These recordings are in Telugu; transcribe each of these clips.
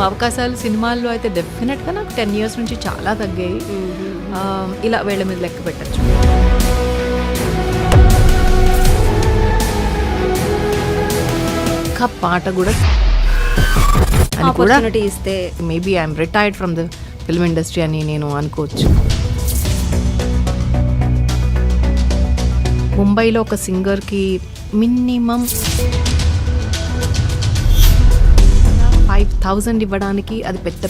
అవకాశాలు సినిమాల్లో అయితే డెఫినెట్గా నాకు 10 years నుంచి చాలా తగ్గాయి. ఇలా వేళ్ళ మీద లెక్క పెట్టచ్చు. పాట కూడా ఇస్తే maybe I'm retired from the film industry అని నేను అనుకోవచ్చు. ముంబైలో ఒక సింగర్కి మినిమం 5,000 ఇవ్వడానికి అది పెద్ద.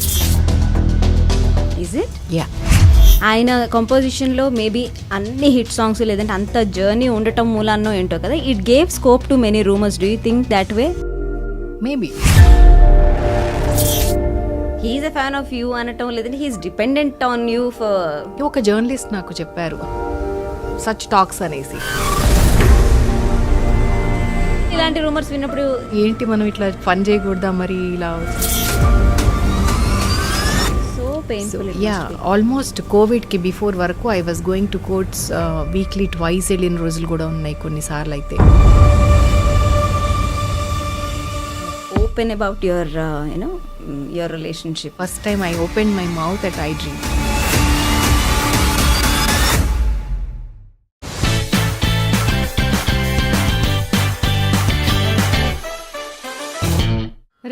Is it? యా. ఆయన కంపోజిషన్లో మేబీ అన్ని హిట్ సాంగ్స్ లేదంటే అంత జర్నీ ఉండటం మూలాన్నో ఏంటో కదా, it gave scope to many rumours. Do you think that way? Maybe he's a fan of you అనటం లేదంటే he's dependent on you for. ఒక జర్నలిస్ట్ నాకు చెప్పారు సచ్ టాక్స్ అనేసి. ఇలాంటి రూమర్స్ విన్నప్పుడు ఏంటి మనం ఇట్లా ఫన్ చేయకూడదా మరి ఇలా. So painful. యా, ఆల్మోస్ట్ కోవిడ్కి బిఫోర్ వరకు I was going to courts weekly twice వెళ్ళిన రోజులు కూడా ఉన్నాయి కొన్నిసార్లు అయితే. Open about your your relationship. First time I open my mouth at I dream.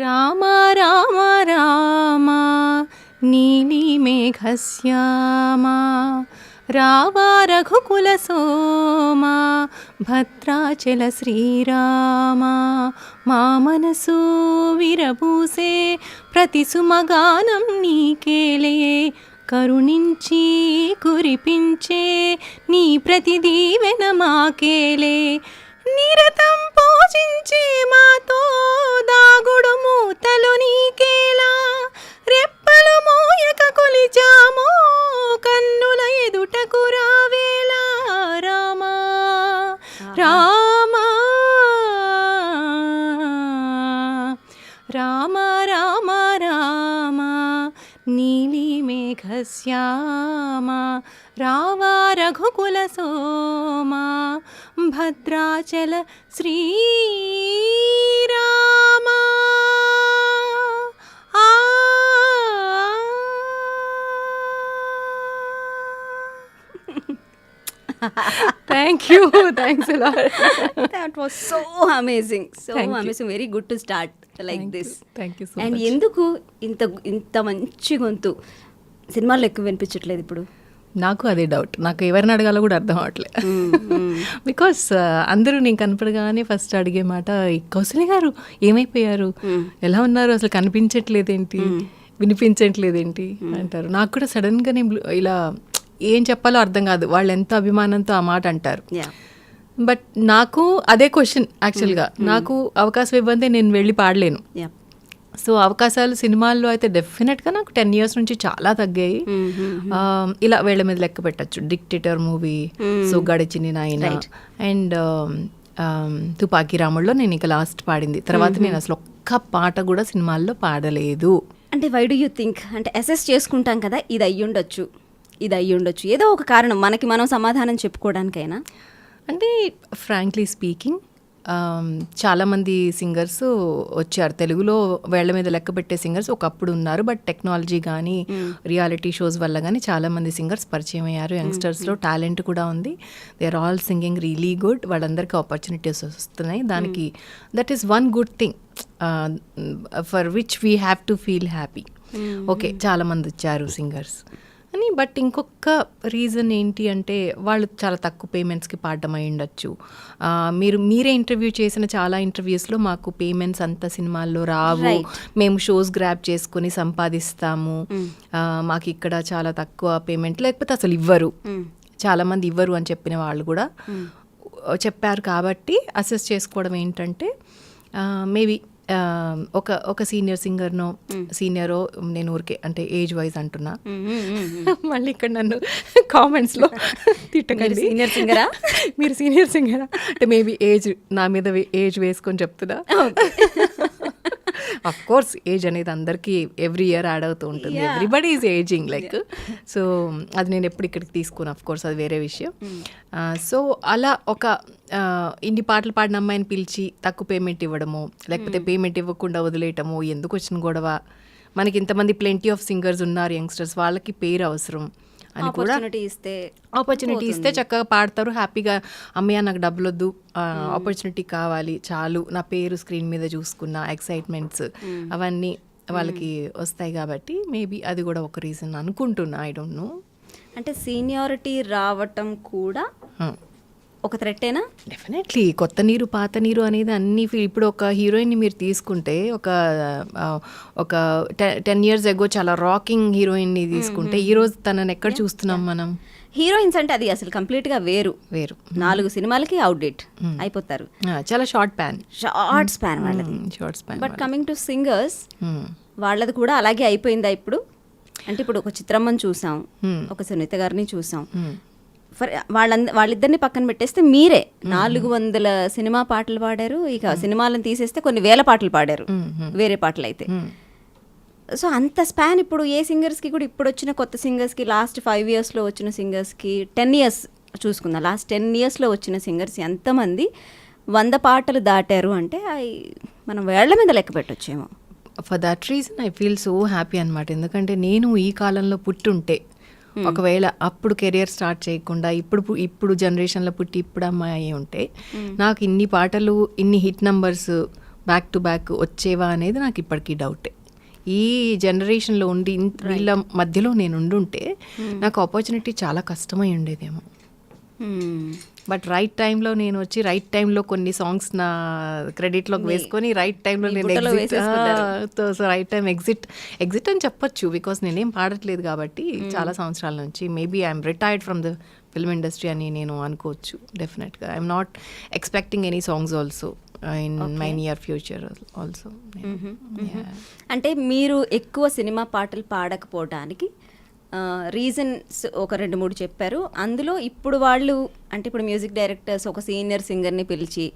Rama Rama Rama నీలి మేఘశ్యామ రావా రఘుకుల సోమ భద్రాచల శ్రీరామ మా మనసు విరబూసే ప్రతి సుమగానం నీకేలే కరుణించి కురిపించే నీ ప్రతి దీవెన మాకేలే నిరతం పూజించే మాతో దాగుడు మూతలు నీకేలా రెప్పలు మోయక కొలిచామో కన్నుల ఎదుటకు రావేలా రామ రామ రామ రామ రామ నీలి మేఘశ్యామ రావా రఘుకుల సోమ Bhadrachala Srirama. Thank you. Thanks a lot. That was so amazing. So amazing. Very good to start like this. Thank you so And much. ఎందుకు ఇంత మంచి గొంతు సినిమాల్లో ఎక్కువ వినిపించట్లేదు ఇప్పుడు? నాకు అదే డౌట్. నాకు ఎవరిని అడగాలో కూడా అర్థం అవట్లేదు. బికాస్ అందరూ నేను కనపడగానే ఫస్ట్ అడిగే మాట కౌసల్య గారు ఏమైపోయారు, ఎలా ఉన్నారు, అసలు కనిపించట్లేదేంటి, వినిపించట్లేదేంటి అంటారు. నాకు కూడా సడన్గా నేను ఇలా ఏం చెప్పాలో అర్థం కాదు. వాళ్ళు ఎంత అభిమానంతో ఆ మాట అంటారు. బట్ నాకు అదే క్వశ్చన్ యాక్చువల్గా. నాకు అవకాశం ఇవ్వందే నేను వెళ్ళి పాడలేను. సో అవకాశాలు సినిమాల్లో అయితే డెఫినెట్గా నాకు 10 years నుంచి చాలా తగ్గాయి. ఇలా వేళ్ళ మీద లెక్క పెట్టచ్చు. డిక్టేటర్ మూవీ, సో గడిచిని నాయన అండ్ తుపాకీ రాముడులో నేను ఇక లాస్ట్ పాడింది. తర్వాత నేను అసలు ఒక్క పాట కూడా సినిమాల్లో పాడలేదు. అంటే వై డూ యూ థింక్? అంటే అసెస్ చేసుకుంటాం కదా, ఇది అయ్యుండొచ్చు, ఇది అయ్యుండొచ్చు, ఏదో ఒక కారణం మనకి మనం సమాధానం చెప్పుకోవడానికైనా. అంటే ఫ్రాంక్లీ స్పీకింగ్ చాలామంది సింగర్స్ వచ్చారు తెలుగులో వేళ్ల మీద లెక్క పెట్టే సింగర్స్ ఒకప్పుడు ఉన్నారు. బట్ టెక్నాలజీ కానీ రియాలిటీ షోస్ వల్ల కానీ చాలామంది సింగర్స్ పరిచయం అయ్యారు. యంగ్స్టర్స్లో టాలెంట్ కూడా ఉంది. They are all singing really good. వాళ్ళందరికీ ఆపర్చునిటీస్ వస్తున్నాయి. దానికి that is one good thing for which we have to feel happy. Okay, చాలామంది వచ్చారు సింగర్స్ అని. బట్ ఇంకొక రీజన్ ఏంటి అంటే వాళ్ళు చాలా తక్కువ పేమెంట్స్కి పాడడం అయి ఉండొచ్చు. మీరే ఇంటర్వ్యూ చేసిన చాలా ఇంటర్వ్యూస్లో మాకు పేమెంట్స్ అంత సినిమాల్లో రావు, మేము షోస్ గ్రాప్ చేసుకుని సంపాదిస్తాము, మాకు ఇక్కడ చాలా తక్కువ పేమెంట్, లేకపోతే అసలు ఇవ్వరు, చాలామంది ఇవ్వరు అని చెప్పిన వాళ్ళు కూడా చెప్పారు. కాబట్టి అసెస్ చేసుకోవడం ఏంటంటే మేబీ ఒక సీనియర్ సింగర్నో సీనియరో, నేను ఊరికే అంటే ఏజ్ వైజ్ అంటున్నా, మళ్ళీ ఇక్కడ నన్ను కామెంట్స్లో తిట్టకండి. సీనియర్ సింగరా మీరు సీనియర్ సింగరా అంటే మేబీ ఏజ్ నా మీద ఏజ్ వేసుకొని చెప్తున్నా. అఫ్ కోర్స్ ఏజ్ అనేది అందరికీ ఎవ్రీ ఇయర్ యాడ్ అవుతూ ఉంటుంది, everybody is ageing like. So అది నేను ఎప్పుడు ఇక్కడికి తీసుకున్నాను, అఫ్ కోర్స్ అది వేరే విషయం. సో అలా ఒక ఇన్ని పాటలు పాడిన అమ్మాయిని పిలిచి తక్కువ పేమెంట్ ఇవ్వడము, లేకపోతే పేమెంట్ ఇవ్వకుండా వదిలేయటము, ఎందుకు వచ్చిన గొడవ, మనకి ఇంతమంది ప్లెంటీ ఆఫ్ సింగర్స్ ఉన్నారు యంగ్స్టర్స్, వాళ్ళకి పేరు అవసరం అని కూడా ఆపర్చునిటీ ఇస్తే చక్కగా పాడతారు హ్యాపీగా. అమ్మయ్య నాకు డబ్బులు వద్దు, ఆపర్చునిటీ కావాలి చాలు, నా పేరు స్క్రీన్ మీద చూసుకున్న ఎక్సైట్మెంట్స్ అవన్నీ వాళ్ళకి వస్తాయి. కాబట్టి మేబీ అది కూడా ఒక రీజన్ అనుకుంటున్నా, ఐ డోంట్ నో. అంటే సీనియారిటీ రావటం కూడా ఒక థ్రెట్టేనా? డెఫినెట్లీ. కొత్త నీరు పాత నీరు అనేది అన్ని ఇప్పుడు ఒక హీరోయిన్ని మీరు తీసుకుంటే ఒక 10 years ago చాలా రాకింగ్ హీరోయిన్ని తీసుకుంటే ఈరోజు తనని ఎక్కడ చూస్తున్నాం మనం? హీరోయిన్స్ అంటే అది అసలు కంప్లీట్గా వేరు 4 సినిమాలకి అవుట్డేట్ అయిపోతారు. చాలా షార్ట్ స్పాన్ వాళ్ళది. బట్ కమింగ్ టు సింగర్స్, వాళ్ళది కూడా అలాగే అయిపోయిందా ఇప్పుడు? అంటే ఇప్పుడు ఒక చిత్రమ్మని చూసాం, ఒక సునీత గారిని చూసాం. వాళ్ళిద్దరిని పక్కన పెట్టేస్తే మీరే 400 సినిమా పాటలు పాడారు. ఇక సినిమాలను తీసేస్తే కొన్ని వేల పాటలు పాడారు వేరే పాటలు అయితే. సో అంత స్పాన్ ఇప్పుడు ఏ సింగర్స్కి కూడా, ఇప్పుడు వచ్చిన కొత్త సింగర్స్కి, లాస్ట్ 5 yearsలో వచ్చిన సింగర్స్కి, 10 years చూసుకుందాం, లాస్ట్ 10 yearsలో వచ్చిన సింగర్స్ ఎంతమంది 100 పాటలు దాటారు అంటే మనం వేళ్ల మీద లెక్క పెట్టొచ్చేమో. For that reason I feel so happy అనమాట. ఎందుకంటే నేను ఈ కాలంలో పుట్టుంటే, ఒకవేళ అప్పుడు కెరియర్ స్టార్ట్ చేయకుండా ఇప్పుడు జనరేషన్లో పుట్టి ఇప్పుడు అమ్మాయి అయి ఉంటే నాకు ఇన్ని పాటలు, ఇన్ని hit numbers back to back వచ్చేవా అనేది నాకు ఇప్పటికీ డౌటే. ఈ జనరేషన్లో ఉండి వీళ్ళ మధ్యలో నేను ఉండుంటే నాకు ఆపర్చునిటీ చాలా కష్టమై ఉండేదేమో. బట్ రైట్ టైంలో నేను వచ్చి రైట్ టైంలో కొన్ని సాంగ్స్ నా క్రెడిట్లోకి వేసుకొని రైట్ టైంలో నేను సో రైట్ టైం ఎగ్జిట్ అని చెప్పొచ్చు. బికాస్ నేనేం పాడట్లేదు కాబట్టి చాలా సంవత్సరాల నుంచి. Maybe I'm retired from the film industry అని నేను అనుకోవచ్చు. డెఫినెట్గా I'm not expecting any songs also in my near future also. అంటే మీరు ఎక్కువ సినిమా పాటలు పాడకపోవడానికి రీజన్స్ ఒక 2-3 చెప్పారు. అందులో ఇప్పుడు వాళ్ళు అంటే ఇప్పుడు మ్యూజిక్ డైరెక్టర్స్ ఒక సీనియర్ సింగర్ని పిలిచి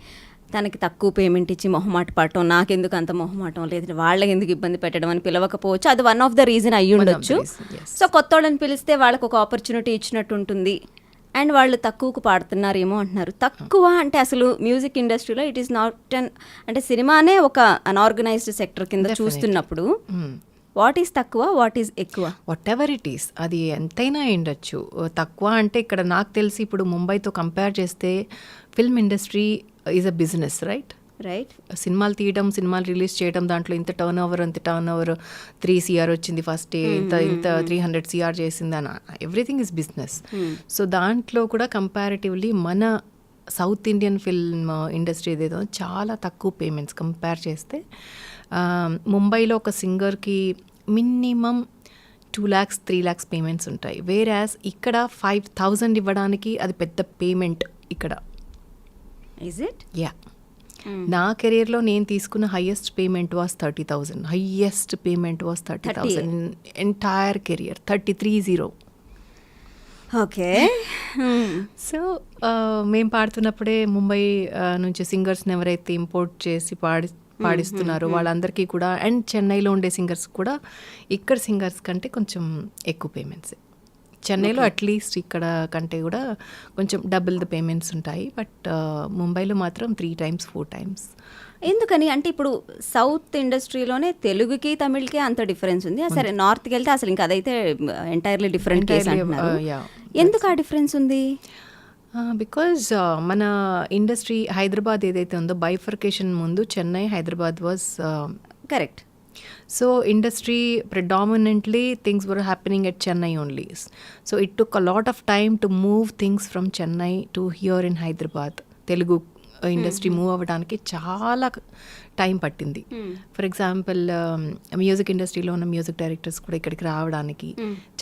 తనకి తక్కువ పేమెంట్ ఇచ్చి మొహమాట పడటం, నాకెందుకు అంత మొహమాటం, లేదంటే వాళ్ళకి ఎందుకు ఇబ్బంది పెట్టడం అని పిలవకపోవచ్చు. అది వన్ ఆఫ్ ద రీజన్ అయ్యి ఉండొచ్చు. సో కొత్త వాళ్ళని పిలిస్తే వాళ్ళకి ఒక ఆపర్చునిటీ ఇచ్చినట్టు ఉంటుంది అండ్ వాళ్ళు తక్కువకు పాడుతున్నారేమో అంటున్నారు. తక్కువ అంటే అసలు మ్యూజిక్ ఇండస్ట్రీలో ఇట్ ఈస్ నాట్ అంటే సినిమానే ఒక అన్ఆర్గనైజ్డ్ సెక్టర్ కింద చూస్తున్నప్పుడు వాట్ ఈస్ తక్కువ, వాట్ ఈస్ ఎక్కువ? వాట్ ఎవర్ ఇట్ ఈస్, అది ఎంతైనా ఉండొచ్చు. తక్కువ అంటే ఇక్కడ నాకు తెలిసి ఇప్పుడు ముంబైతో కంపేర్ చేస్తే film industry is a business, right? సినిమాలు తీయడం, సినిమాలు రిలీజ్ చేయడం, దాంట్లో ఇంత టర్న్ ఓవర్ 3 CR వచ్చింది ఫస్ట్ డే, ఇంత 300 CR చేసింది అని, ఎవ్రీథింగ్ ఈజ్ బిజినెస్. సో దాంట్లో కూడా కంపారిటివ్లీ మన సౌత్ ఇండియన్ ఫిల్మ్ ఇండస్ట్రీ ఏదైతే చాలా తక్కువ పేమెంట్స్ కంపేర్ చేస్తే. ముంబైలో ఒక సింగర్కి మినిమం 2 lakhs 3 lakhs పేమెంట్స్ ఉంటాయి. వేరాస్ ఇక్కడ 5,000 ఇవ్వడానికి అది పెద్ద పేమెంట్ ఇక్కడ. Is it? యా. నా కెరియర్లో నేను తీసుకున్న highest payment was 30,000. Highest payment was 30,000 entire career. 33,000. Okay. So మేము పాడుతున్నప్పుడే ముంబై నుంచి సింగర్స్ని ఎవరైతే ఇంపోర్ట్ చేసి పాడిస్తున్నారు వాళ్ళందరికీ కూడా, అండ్ చెన్నైలో ఉండే సింగర్స్ కూడా ఇక్కడ సింగర్స్ కంటే కొంచెం ఎక్కువ పేమెంట్స్. చెన్నైలో అట్లీస్ట్ ఇక్కడ కంటే కూడా కొంచెం డబుల్ ద పేమెంట్స్ ఉంటాయి. బట్ ముంబైలో మాత్రం 3 times 4 times. ఎందుకని అంటే ఇప్పుడు సౌత్ ఇండస్ట్రీలోనే తెలుగుకి తమిళ్కి అంత డిఫరెన్స్ ఉంది. సరే నార్త్కి వెళ్తే అసలు ఇంకా అదైతే ఎంటైర్లీ డిఫరెంట్ కేస్ అంటున్నారు. ఎందుకు ఆ డిఫరెన్స్ ఉంది? బికాజ్ మన ఇండస్ట్రీ హైదరాబాద్ ఏదైతే ఉందో బైఫర్కేషన్ ముందు Chennai, Hyderabad was correct. So industry predominantly things were happening at Chennai only. So it took a lot of time to move things from Chennai to here in Hyderabad. Telugu industry move అవ్వడానికి చాలా టైం పట్టింది. ఫర్ ఎగ్జాంపుల్ మ్యూజిక్ ఇండస్ట్రీలో ఉన్న మ్యూజిక్ డైరెక్టర్స్ కూడా ఇక్కడికి రావడానికి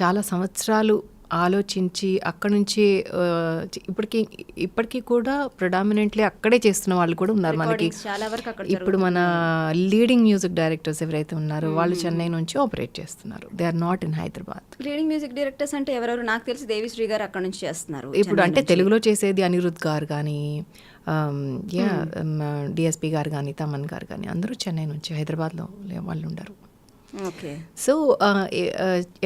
చాలా సంవత్సరాలు ఆలోచించి అక్కడ నుంచి ఇప్పటికీ కూడా ప్రొడామినెంట్లీ అక్కడే చేస్తున్న వాళ్ళు కూడా ఉన్నారు మనకి. ఇప్పుడు మన లీడింగ్ మ్యూజిక్ డైరెక్టర్స్ ఎవరైతే ఉన్నారో వాళ్ళు చెన్నై నుంచి ఆపరేట్ చేస్తున్నారు. They are not in Hyderabad. Leading music directors అంటే ఎవరెవరు? నాకు తెలిసి దేవిశ్రీ గారు అక్కడ నుంచి చేస్తున్నారు. ఇప్పుడు అంటే తెలుగులో చేసేది అనిరుద్ గారు కానీ, యా డిఎస్పి గారు కానీ తమన్ గారు కానీ అందరూ చెన్నై నుంచి, హైదరాబాద్లో వాళ్ళు ఉండరు. ఓకే. సో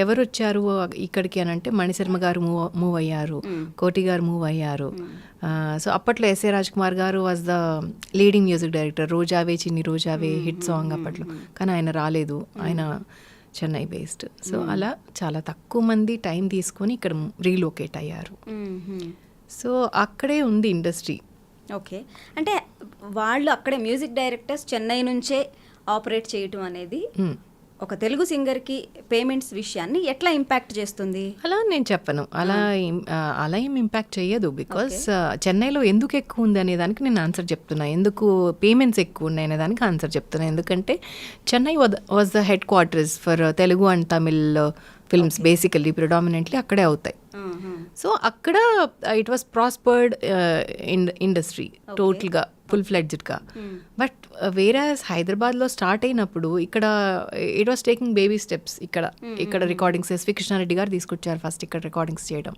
ఎవరు వచ్చారు ఇక్కడికి అని అంటే మణిశర్మ గారు మూవ్ అయ్యారు, కోటి గారు మూవ్ అయ్యారు. సో అప్పట్లో ఎస్ఏ రాజ్ కుమార్ గారు was the leading music director. రోజావే చిన్ని రోజావే హిట్ సాంగ్ అప్పట్లో, కానీ ఆయన రాలేదు, ఆయన చెన్నై బేస్డ్. సో అలా చాలా తక్కువ మంది టైం తీసుకొని ఇక్కడ రీలొకేట్ అయ్యారు. సో అక్కడే ఉంది ఇండస్ట్రీ. ఓకే. అంటే వాళ్ళు అక్కడే మ్యూజిక్ డైరెక్టర్స్ చెన్నై నుంచే ఆపరేట్ చేయటం అనేది ఒక తెలుగు సింగర్కి పేమెంట్స్ విషయాన్ని ఎట్లా ఇంపాక్ట్ చేస్తుంది? అలా నేను చెప్పను, అలా ఏం ఇంపాక్ట్ చేయదు. బికాస్ చెన్నైలో ఎందుకు ఎక్కువ ఉంది అనే దానికి నేను ఆన్సర్ చెప్తున్నా, ఎందుకు పేమెంట్స్ ఎక్కువ ఉన్నాయి అనే దానికి ఆన్సర్ చెప్తున్నా. ఎందుకంటే Chennai was the head quarters for Telugu and Tamil films. Basically predominantly అక్కడే అవుతాయి. సో అక్కడ ఇట్ వాస్ ప్రాస్పర్డ్ ఇండస్ట్రీ టోటల్గా, ఫుల్ ఫ్లెడ్జ్డ్గా. బట్ వేరేస్ హైదరాబాద్లో స్టార్ట్ అయినప్పుడు ఇక్కడ it was taking baby steps. ఇక్కడ రికార్డింగ్స్ ఎస్వి కృష్ణారెడ్డి గారు తీసుకొచ్చారు ఫస్ట్ ఇక్కడ రికార్డింగ్స్ చేయడం.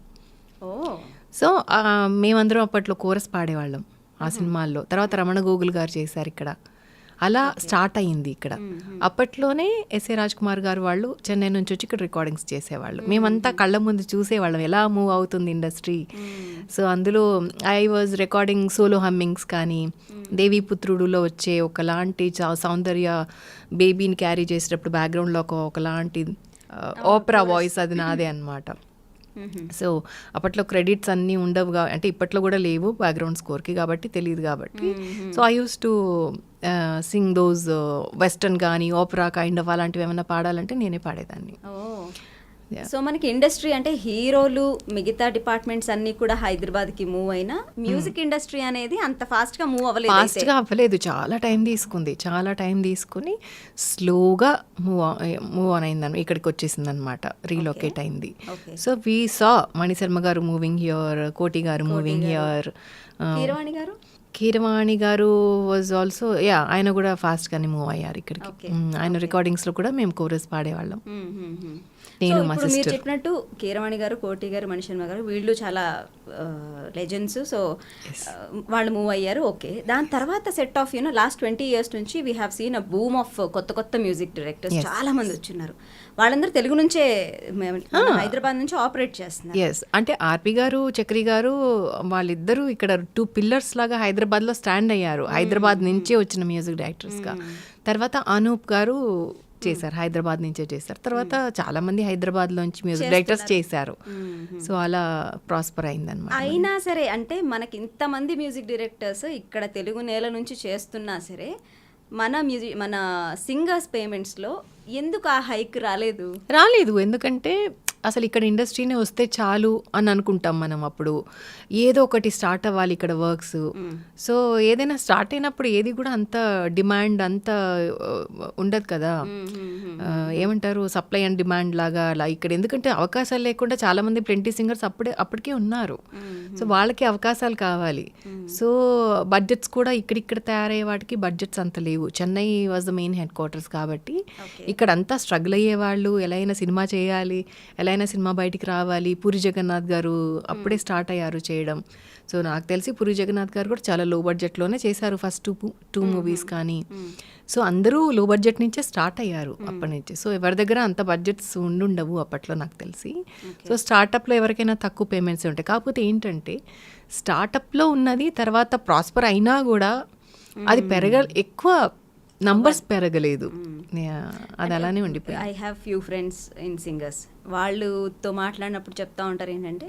సో మేమందరం అప్పట్లో కోరస్ పాడేవాళ్ళం ఆ సినిమాల్లో. తర్వాత రమణ గోగుల్ గారు చేశారు ఇక్కడ. అలా స్టార్ట్ అయ్యింది ఇక్కడ. అప్పట్లోనే ఎస్ఏ రాజ్ కుమార్ గారు వాళ్ళు చెన్నై నుంచి వచ్చి ఇక్కడ రికార్డింగ్స్ చేసేవాళ్ళు. మేమంతా కళ్ళ ముందు చూసేవాళ్ళం ఎలా మూవ్ అవుతుంది ఇండస్ట్రీ. సో అందులో I was recording solo hummings కానీ, దేవీపుత్రుడులో వచ్చే ఒకలాంటి సౌందర్య బేబీని క్యారీ చేసేటప్పుడు బ్యాక్గ్రౌండ్లో ఒకలాంటి ఓపెరా వాయిస్, అది నాదే అన్నమాట. సో అప్పట్లో క్రెడిట్స్ అన్నీ ఉండవుగా, అంటే ఇప్పట్లో కూడా లేవు బ్యాక్గ్రౌండ్ స్కోర్కి, కాబట్టి తెలియదు కాబట్టి. So I use to sing those western కానీ ఓపెరా కైండ్ ఆఫ్ అలాంటివి ఏమైనా పాడాలంటే నేనే పాడేదాన్ని. సో మనకి ఇండస్ట్రీ అంటే హీరోలు మిగతా డిపార్ట్మెంట్స్ అన్నీ కూడా హైదరాబాద్కి మూవ్ అయినా మ్యూజిక్ ఇండస్ట్రీ అనేది అంత ఫాస్ట్గా మూవ్ అవ్వలేదు. చాలా టైం తీసుకుని స్లోగా మూవ్ ఆన్ అయిందని ఇక్కడికి వచ్చేసింది అనమాట, రీలొకేట్ అయింది. సో వీ సా మణిశర్మ గారు మూవింగ్ హియర్, కోటి గారు మూవింగ్ హియర్, కీరవాణి గారు వాజ్ ఆల్సో ఆయన కూడా ఫాస్ట్గానే మూవ్ అయ్యారు ఇక్కడికి. ఆయన రికార్డింగ్స్లో కూడా మేము కోరస్ పాడేవాళ్ళం, నేను మా సిస్టర్. మీరు చెప్పినట్టు కీరవాణి గారు, కోటి గారు, మణిశర్మ గారు వీళ్ళు చాలా లెజెండ్స్. సో వాళ్ళు మూవ్ అయ్యారు. ఓకే. దాని తర్వాత సెట్ ఆఫ్ లాస్ట్ 20 years నుంచి we have seen a boom of కొత్త మ్యూజిక్ డైరెక్టర్స్ చాలా మంది వచ్చిన్నారు. వాళ్ళందరూ తెలుగు నుంచే, హైదరాబాద్ నుంచి ఆపరేట్ చేస్తున్నారు. ఎస్, అంటే ఆర్పి గారు, చక్రి గారు వాళ్ళిద్దరూ ఇక్కడ 2 pillars లాగా హైదరాబాద్లో స్టాండ్ అయ్యారు, హైదరాబాద్ నుంచే వచ్చిన మ్యూజిక్ డైరెక్టర్స్గా. తర్వాత అనూప్ గారు చేశారు, హైదరాబాద్ నుంచే చేశారు. తర్వాత చాలా మంది హైదరాబాద్ లోంచి మ్యూజిక్ డైరెక్టర్స్ చేశారు. సో అలా ప్రాస్పర్ అయిందన్నమాట. అయినా సరే అంటే మనకి ఇంతమంది మ్యూజిక్ డైరెక్టర్స్ ఇక్కడ తెలుగు నేల నుంచి చేస్తున్నా సరే మన సింగర్స్ పేమెంట్స్లో ఎందుకు ఆ హైక్ రాలేదు? ఎందుకంటే అసలు ఇక్కడ ఇండస్ట్రీనే వస్తే చాలు అని అనుకుంటాం మనం. అప్పుడు ఏదో ఒకటి స్టార్ట్ అవ్వాలి ఇక్కడ వర్క్స్. సో ఏదైనా స్టార్ట్ అయినప్పుడు ఏది కూడా అంత డిమాండ్ అంత ఉండదు కదా, ఏమంటారు సప్లై అండ్ డిమాండ్ లాగా అలా ఇక్కడ. ఎందుకంటే అవకాశాలు లేకుండా చాలా మంది ప్లెంటీ సింగర్స్ అప్పటికే ఉన్నారు. సో వాళ్ళకి అవకాశాలు కావాలి. సో బడ్జెట్స్ కూడా ఇక్కడ తయారయ్యే వాటికి బడ్జెట్స్ అంత లేవు. Chennai was the main head quarters కాబట్టి ఇక్కడ అంతా స్ట్రగుల్ అయ్యేవాళ్ళు. ఎలా అయినా సినిమా చేయాలి, ఎలా అయినా సినిమా బయటికి రావాలి. పూరి జగన్నాథ్ గారు అప్పుడే స్టార్ట్ అయ్యారు చేయడం. సో నాకు తెలిసి పూరి జగన్నాథ్ గారు కూడా చాలా లో బడ్జెట్లోనే చేశారు ఫస్ట్ టూ మూవీస్ కానీ. సో అందరూ లో బడ్జెట్ నుంచే స్టార్ట్ అయ్యారు అప్పటి నుంచి. సో ఎవరి దగ్గర అంత బడ్జెట్స్ ఉండుండవు అప్పట్లో నాకు తెలిసి. సో స్టార్టప్లో ఎవరికైనా తక్కువ పేమెంట్స్ ఉంటాయి. కాకపోతే ఏంటంటే స్టార్టప్లో ఉన్నది తర్వాత ప్రాస్పర్ అయినా కూడా అది ఎక్కువ నంబర్స్ పెరగలేదు, అది అలానే ఉండిపోయింది. I have few friends in singers. వాళ్ళతో మాట్లాడినప్పుడు చెప్తా ఉంటారు ఏంటంటే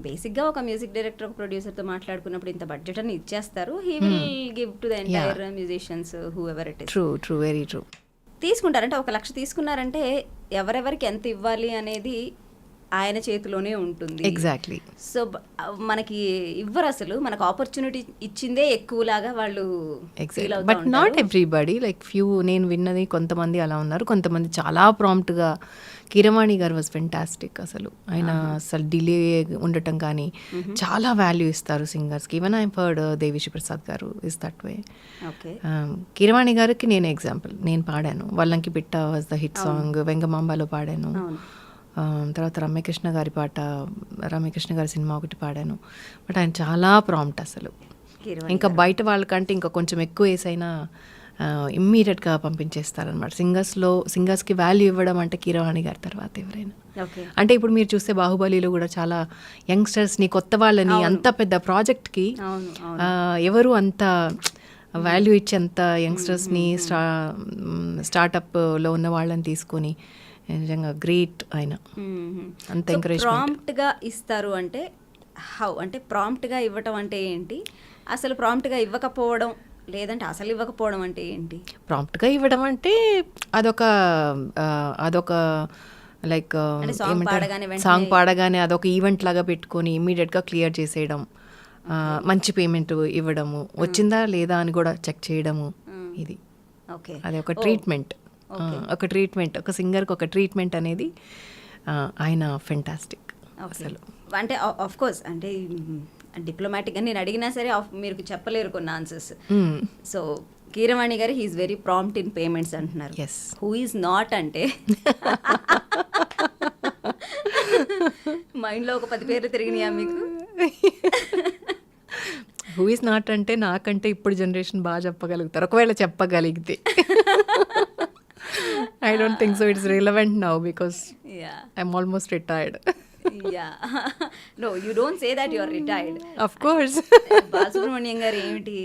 బేసిక్గా ఒక మ్యూజిక్ డైరెక్టర్, ఒక ప్రొడ్యూసర్తో మాట్లాడుకున్నప్పుడు ఇంత బడ్జెట్ అని ఇచ్చేస్తారు, he will give to the entire musicians who ever it is. True, very true. తీసుకుంటారంటే 1 లక్ష తీసుకున్నారంటే ఎవరెవరికి ఎంత ఇవ్వాలి అనేది ఆయన చేతిలోనే ఉంటుంది. ఎగ్జాక్ట్లీ. సో మనకి ఇవ్వరు, అసలు మనకు ఆపర్చునిటీ ఇచ్చిందే ఎక్కువలాగా వాళ్ళు. But not everybody, like few. నేను విన్నది కొంతమంది అలా ఉన్నారు, కొంతమంది చాలా ప్రాంప్ట్గా. కీరవాణి గారు వాజ్ ఫెంటాస్టిక్. అసలు ఆయన అసలు డిలే ఉండటం కానీ చాలా వాల్యూ ఇస్తారు సింగర్స్కి. Even I heard Devi Sri Prasad గారు ఇస్ దట్ వే. కీరవాణి గారికి నేను ఎగ్జాంపుల్, నేను పాడాను వల్లంకి పిట్ట వాజ్ ద హిట్ సాంగ్, వెంగమాంబాలో పాడాను. తర్వాత రమ్యకృష్ణ గారి సినిమా ఒకటి పాడాను. బట్ ఆయన చాలా ప్రాంప్ట్ అసలు. కీరవాణి ఇంకా బయట వాళ్ళకంటే ఇంకా కొంచెం ఎక్కువ వేసైనా ఇమ్మీడియట్గా పంపించేస్తారనమాట. సింగర్స్కి వాల్యూ ఇవ్వడం అంటే కీరవాణి గారి తర్వాత ఎవరైనా. ఓకే. అంటే ఇప్పుడు మీరు చూస్తే బాహుబలిలో కూడా చాలా యంగ్స్టర్స్ని, కొత్త వాళ్ళని, అంత పెద్ద ప్రాజెక్ట్కి ఎవరు అంత వాల్యూ ఇచ్చి అంత యంగ్స్టర్స్ని స్టార్టప్లో ఉన్న వాళ్ళని తీసుకొని నిజంగా గ్రేట్ ఆయన. అంత ఎంకరేజ్ ప్రాంప్ట్గా ఇస్తారు అంటే హౌ, అంటే ప్రాంప్ట్గా ఇవ్వటం అంటే ఏంటి, అసలు ప్రాంప్ట్గా ఇవ్వకపోవడం లేదంటే అసలు ఇవ్వకపోవడం అంటే ఏంటి? ప్రాంప్ట్గా ఇవ్వడం అంటే అదొక లైక్ సాంగ్ పాడగానే అదొక ఈవెంట్ లాగా పెట్టుకొని ఇమ్మీడియట్గా క్లియర్ చేసేయడం, మంచి పేమెంట్ ఇవ్వడము, వచ్చిందా లేదా అని కూడా చెక్ చేయడము, ఇది అది ఒక ట్రీట్మెంట్. ఒక సింగర్కి ఒక ట్రీట్మెంట్ అనేది ఆయన ఫెంటాస్టిక్ అసలు. అంటే ఆఫ్ కోర్స్ అంటే డిప్లొమాటిక్గా నేను అడిగినా సరే మీరు చెప్పలేరు కొన్ని answers. So Keeravani garu he's very prompt in payments అంటున్నారు. ఎస్. హూ ఈజ్ నాట్ అంటే మైండ్లో ఒక 10 పేర్లు తిరిగినాయా మీకు? హూ ఈజ్ నాట్ అంటే నాకంటే ఇప్పుడు జనరేషన్ బాగా చెప్పగలుగుతారు, ఒకవేళ చెప్పగలిగితే. I don't think so it's relevant now because I'm almost retired. Yeah. No, you don't say that you're retired. Of course. Balasubrahmanyam గారు ఏమిటి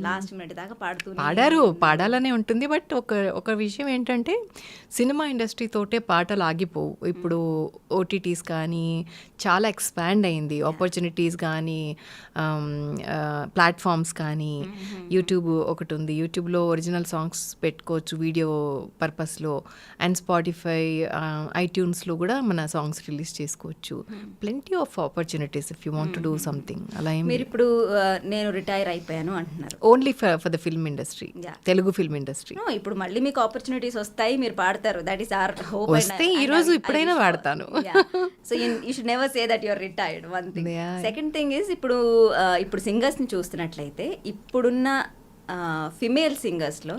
లాస్ట్ మినిట్ దాకా పాడాలనే ఉంటుంది. బట్ ఒక విషయం ఏంటంటే సినిమా ఇండస్ట్రీ తోటే పాటలు ఆగిపోవు. ఇప్పుడు ఓటీటీస్ కానీ చాలా ఎక్స్పాండ్ అయింది, ఆపర్చునిటీస్ కానీ ప్లాట్ఫామ్స్ కానీ. యూట్యూబ్ ఒకటి ఉంది, యూట్యూబ్లో ఒరిజినల్ సాంగ్స్ పెట్టుకోవచ్చు వీడియో పర్పస్లో. అండ్ స్పాటిఫై, ఐట్యూన్స్లో కూడా మన సాంగ్స్ రిలీజ్ చేసుకోవచ్చు. Plenty of opportunities if you want to do something. అలా మీరు ఇప్పుడు నేను రిటైర్ అయిపోయాను అంటున్నారు. Only for the film industry, Telugu film industry. ఇప్పుడు మళ్ళీ మీకు ఆపర్చునిటీస్ వస్తాయి, మీరు పాడతారు. That is our hope. వస్తే ఈ రోజు ఇప్పుడైనా పాడతాను. So you should never say that you are retired. One thing. Second thing is ఇప్పుడు సింగర్స్ని చూస్తున్నట్లయితే ఇప్పుడున్న ఫిమేల్ సింగర్స్లో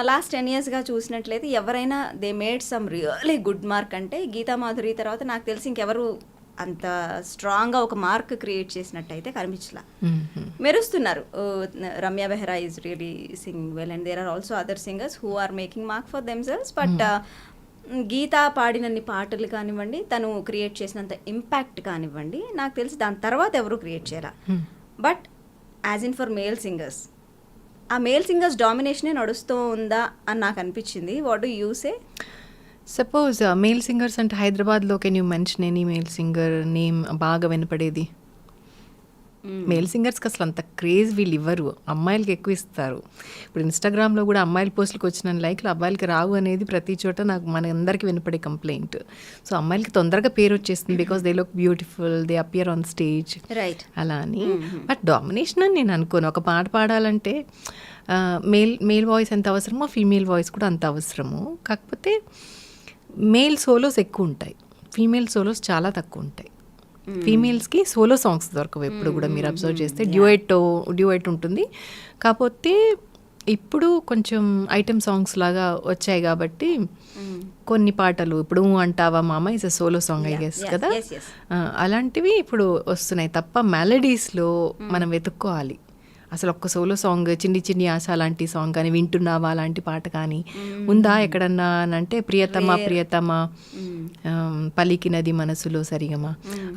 లాస్ట్ 10 yearsగా చూసినట్లయితే ఎవరైనా they made some really good mark అంటే గీతా మాధురి తర్వాత నాకు తెలిసి ఇంకెవరు అంత స్ట్రాంగ్గా ఒక మార్క్ క్రియేట్ చేసినట్టయితే కనిపించలా. మెరుస్తున్నారు. Ramya Behra is really sing well and there are also other singers who are making mark for themselves. But Geetha పాడినన్ని పాటలు కానివ్వండి, తను క్రియేట్ చేసినంత ఇంపాక్ట్ కానివ్వండి, నాకు తెలిసి దాని తర్వాత ఎవరు క్రియేట్ చేయాల. But as in for male singers, ఆ మేల్ సింగర్స్ డామినేషనే నడుస్తూ ఉందా అని నాకు అనిపించింది. What do you say? Suppose male singers అంటే హైదరాబాద్లో can you mention any male singer name బాగా వినపడేది? మేల్ సింగర్స్కి అసలు అంత క్రేజ్ వీళ్ళు ఇవ్వరు, అమ్మాయిలకి ఎక్కువ ఇస్తారు. ఇప్పుడు ఇన్స్టాగ్రామ్లో కూడా అమ్మాయిల పోస్టులకు వచ్చిన లైక్లు అబ్బాయిలకి రావు అనేది ప్రతి చోట నాకు మన అందరికీ వినపడే కంప్లైంట్. సో అమ్మాయిలకి తొందరగా పేరు వచ్చేస్తుంది because they look beautiful, they appear on stage, right, అలా అని. బట్ డామినేషన్ అని నేను అనుకోను. ఒక పాట పాడాలంటే మేల్ వాయిస్ ఎంత అవసరమో ఫీమేల్ వాయిస్ కూడా అంత అవసరము. కాకపోతే మేల్ సోలోస్ ఎక్కువ ఉంటాయి, ఫీమేల్ సోలోస్ చాలా తక్కువ ఉంటాయి. ఫీమేల్స్కి సోలో సాంగ్స్ దొరకవు ఎప్పుడు కూడా. మీరు అబ్జర్వ్ చేస్తే డ్యూయట్ ఉంటుంది. కాకపోతే ఇప్పుడు కొంచెం ఐటెం సాంగ్స్ లాగా వచ్చాయి కాబట్టి కొన్ని పాటలు ఇప్పుడు అంటావా మామ is a solo song I guess కదా, అలాంటివి ఇప్పుడు వస్తున్నాయి తప్ప మెలడీస్లో మనం వెతుక్కోవాలి. అసలు ఒక్క సోలో సాంగ్ చిన్ని చిన్ని ఆశ లాంటి సాంగ్ కానీ, వింటున్నావా లాంటి పాట కానీ ఉందా ఎక్కడన్నా అని అంటే ప్రియతమ పలికినది మనసులో సరిగమా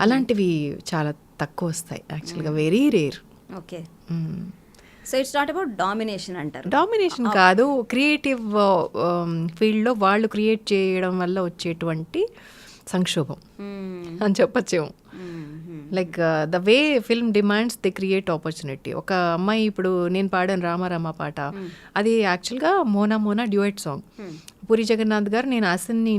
అలాంటివి చాలా తక్కువ వస్తాయి యాక్చువల్గా, very rare. Okay, so it's not about domination అంటారు. డామినేషన్ కాదు, క్రియేటివ్ ఫీల్డ్లో వాళ్ళు క్రియేట్ చేయడం వల్ల వచ్చేటువంటి సంక్షోభం అని చెప్పచ్చేమో. Like the way film demands they create opportunity. ఒక అమ్మాయి ఇప్పుడు నేను పాడాను రామారామ పాట, అది యాక్చువల్గా మోనా డ్యూయట్ సాంగ్. పూరి జగన్నాథ్ గారు నేను ఆసిన్ని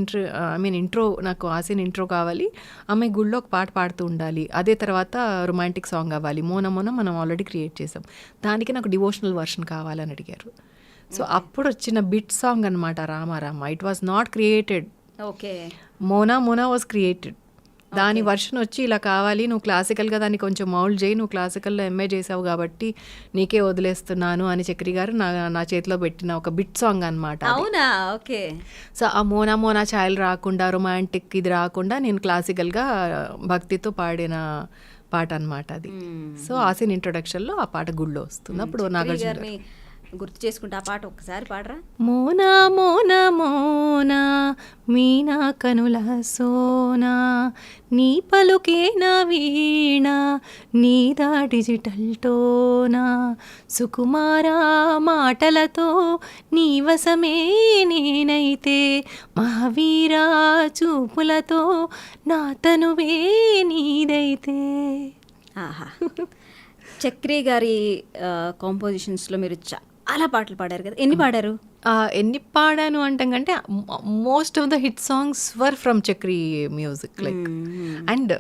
ఇంట్రో నాకు ఆసిన్ ఇంట్రో కావాలి, అమ్మాయి గుళ్ళో ఒక పాట పాడుతూ ఉండాలి, అదే తర్వాత రొమాంటిక్ సాంగ్ అవ్వాలి. మోనా మనం ఆల్రెడీ క్రియేట్ చేసాం, దానికి నాకు డివోషనల్ వర్షన్ కావాలని అడిగారు. సో అప్పుడు వచ్చిన బిట్ సాంగ్ అనమాట Rama Rama. It was not created. Okay, Mona was created. దాని వర్షన్ వచ్చి ఇలా కావాలి, నువ్వు క్లాసికల్గా దాన్ని కొంచెం మౌల్డ్ చేయి, నువ్వు క్లాసికల్లో ఎంఏ చేసావు కాబట్టి నీకే వదిలేస్తున్నాను అని చక్రి గారు నా చేతిలో పెట్టిన ఒక బిట్ సాంగ్ అనమాట. అవునా? ఓకే. సో ఆ మోనా ఛాయలు రాకుండా, రొమాంటిక్ ఇది రాకుండా నేను క్లాసికల్గా భక్తితో పాడిన పాట అన్నమాట అది. సో ఆసిన్ ఇంట్రొడక్షన్లో ఆ పాట గుళ్ళో వస్తుంది. అప్పుడు నాగార్జున గారు గారిని గుర్తు చేసుకుంటే ఆ పాట ఒకసారి పాడరా. మోనా మోనా మోనా మీనా కనుల సోనా నీ పలుకే నా వీణ నీదా డిజిటల్ టోనా సుకుమార మాటలతో నీ వశమే నేనైతే మహావీరా చూపులతో నా తనువే నీదైతే. ఆహా. చక్రి గారి కాంపోజిషన్స్లో మీరు చాలా పాటలు పాడారు కదా, ఎన్ని పాడారు? ఎన్ని పాడాను అంటాం కంటే most of the hit songs were from Chakri music like. And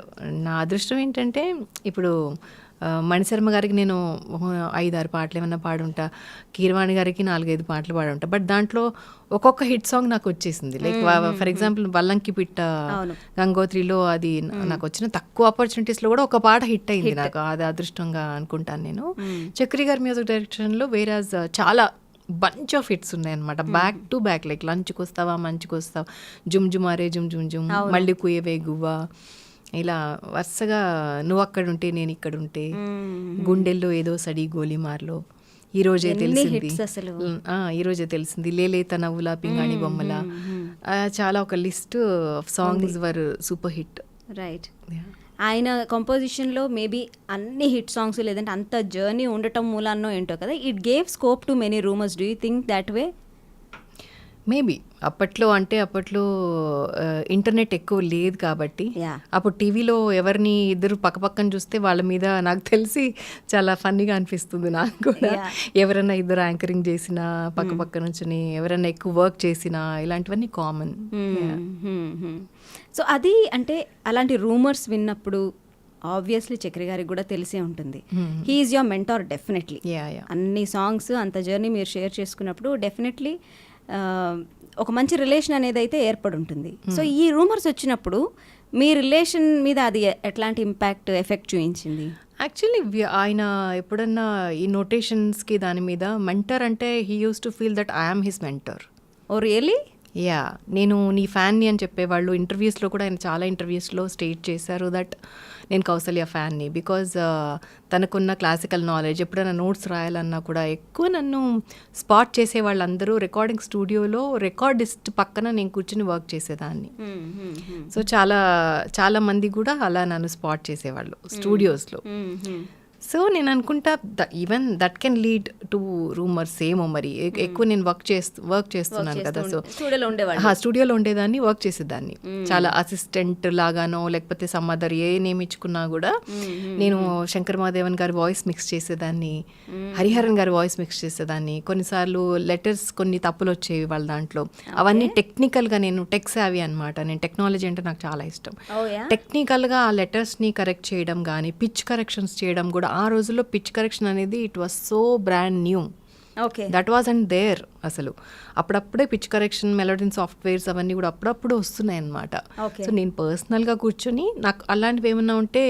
నా అదృష్టం ఏంటంటే ఇప్పుడు మణిశర్మ గారికి నేను 5-6 పాటలు ఏమన్నా పాడుంటా, కీరవాణి గారికి 4-5 పాటలు పాడుంటా. బట్ దాంట్లో ఒక్కొక్క హిట్ సాంగ్ నాకు వచ్చేసింది. లైక్ ఫర్ ఎగ్జాంపుల్ వల్లంకి పిట్ట గంగోత్రిలో అది నాకు వచ్చిన తక్కువ ఆపర్చునిటీస్లో కూడా ఒక పాట హిట్ అయింది నాకు. అది అదృష్టంగా అనుకుంటాను నేను. చక్రి గారి మ్యూజిక్ డైరెక్షన్లో వేరాజ్ చాలా బంచ్ ఆఫ్ హిట్స్ ఉన్నాయన్నమాట, బ్యాక్ టు బ్యాక్. లైక్ లంచ్కి వస్తావా మంచికి వస్తావా, జుమ్ జుమారే జుమ్ జుమ్ జుమ్, మళ్ళీ కుయవే గువ్వా, ఇలా వరుసగా నువ్వు అక్కడుంటే నేను ఇక్కడుంటే, గుండెల్లో ఏదో సడి గోలిమార్లో, ఈరోజే తెలిసింది, ఈరోజే తెలిసింది, లేలేత నవ్వులా పింగాణి బొమ్మల, చాలా ఒక list of songs were super hit. Right. ఆయన కంపోజిషన్లో మేబీ అన్ని హిట్ సాంగ్స్ లేదంటే అంత జర్నీ ఉండటం మూలాన్నో ఏంటో కదా, it gave scope to many rumours. Do you think that way? Maybe అప్పట్లో ఇంటర్నెట్ ఎక్కువ లేదు కాబట్టి అప్పుడు టీవీలో ఎవరిని ఇద్దరు పక్కపక్కన చూస్తే వాళ్ళ మీద నాకు తెలిసి చాలా ఫన్నీగా అనిపిస్తుంది నాకు కూడా. ఎవరైనా ఇద్దరు యాంకరింగ్ చేసినా పక్క నుంచి ఎవరైనా ఎక్కువ వర్క్ చేసినా ఇలాంటివన్నీ కామన్. సో అది అంటే అలాంటి రూమర్స్ విన్నప్పుడు ఆబ్వియస్లీ చక్రి గారికి కూడా తెలిసే ఉంటుంది. He's your mentor definitely. అన్ని సాంగ్స్ అంత జర్నీ మీరు షేర్ చేసుకున్నప్పుడు డెఫినెట్లీ ఒక మంచి రిలేషన్ అనేది అయితే ఏర్పడి ఉంటుంది. సో ఈ రూమర్స్ వచ్చినప్పుడు మీ రిలేషన్ మీద అది ఎట్లాంటి ఇంపాక్ట్ ఎఫెక్ట్ చూపించింది? యాక్చువల్లీ ఆయన ఎప్పుడన్నా ఈ నోటేషన్స్కి దాని మీద మెంటర్ అంటే he used to feel that I am his mentor. Oh really? Yeah, నేను నీ ఫ్యాన్ని అని చెప్పేవాళ్ళు. ఇంటర్వ్యూస్లో కూడా ఆయన చాలా ఇంటర్వ్యూస్లో స్టేట్ చేశారు దట్ నేను కౌసల్య ఫ్యాన్ని. బికాజ్ తనకున్న క్లాసికల్ నాలెడ్జ్, ఎప్పుడైనా నోట్స్ రాయాలన్నా కూడా ఎక్కువ నన్ను స్పాట్ చేసే వాళ్ళందరూ రికార్డింగ్ స్టూడియోలో రికార్డిస్ట్ పక్కన నేను కూర్చుని వర్క్ చేసేదాన్ని. సో చాలా మంది కూడా అలా నన్ను స్పాట్ చేసేవాళ్ళు స్టూడియోస్లో. సో నేను అనుకుంటా even that can lead to rumours ఏమో మరి. ఎక్కువ నేను వర్క్ చేస్తున్నాను కదా, సో స్టూడియోలో ఉండేదాన్ని, వర్క్ చేసేదాన్ని. చాలా అసిస్టెంట్ లాగానో లేకపోతే సమ్ అదర్ ఏ నేమ్ ఇచ్చుకున్నా కూడా నేను శంకర్ మహాదేవన్ గారి వాయిస్ మిక్స్ చేసేదాన్ని, హరిహరన్ గారి వాయిస్ మిక్స్ చేసేదాన్ని. కొన్నిసార్లు లెటర్స్ కొన్ని తప్పులు వచ్చేవి వాళ్ళ దాంట్లో. అవన్నీ టెక్నికల్గా, నేను టెక్ సావి అనమాట. నేను టెక్నాలజీ అంటే నాకు చాలా ఇష్టం. టెక్నికల్గా ఆ లెటర్స్ని కరెక్ట్ చేయడం కానీ పిచ్ కరెక్షన్స్ చేయడం కూడా. ఆ రోజుల్లో పిచ్ కరెక్షన్ అనేది it was so brand new. That was and there అసలు. అప్పుడప్పుడే పిచ్ కరెక్షన్ మెలోడిన్ సాఫ్ట్వేర్స్ అవన్నీ కూడా అప్పుడప్పుడు వస్తున్నాయి అన్నమాట. సో నేను పర్సనల్గా కూర్చొని నాకు అలాంటివి ఏమన్నా ఉంటే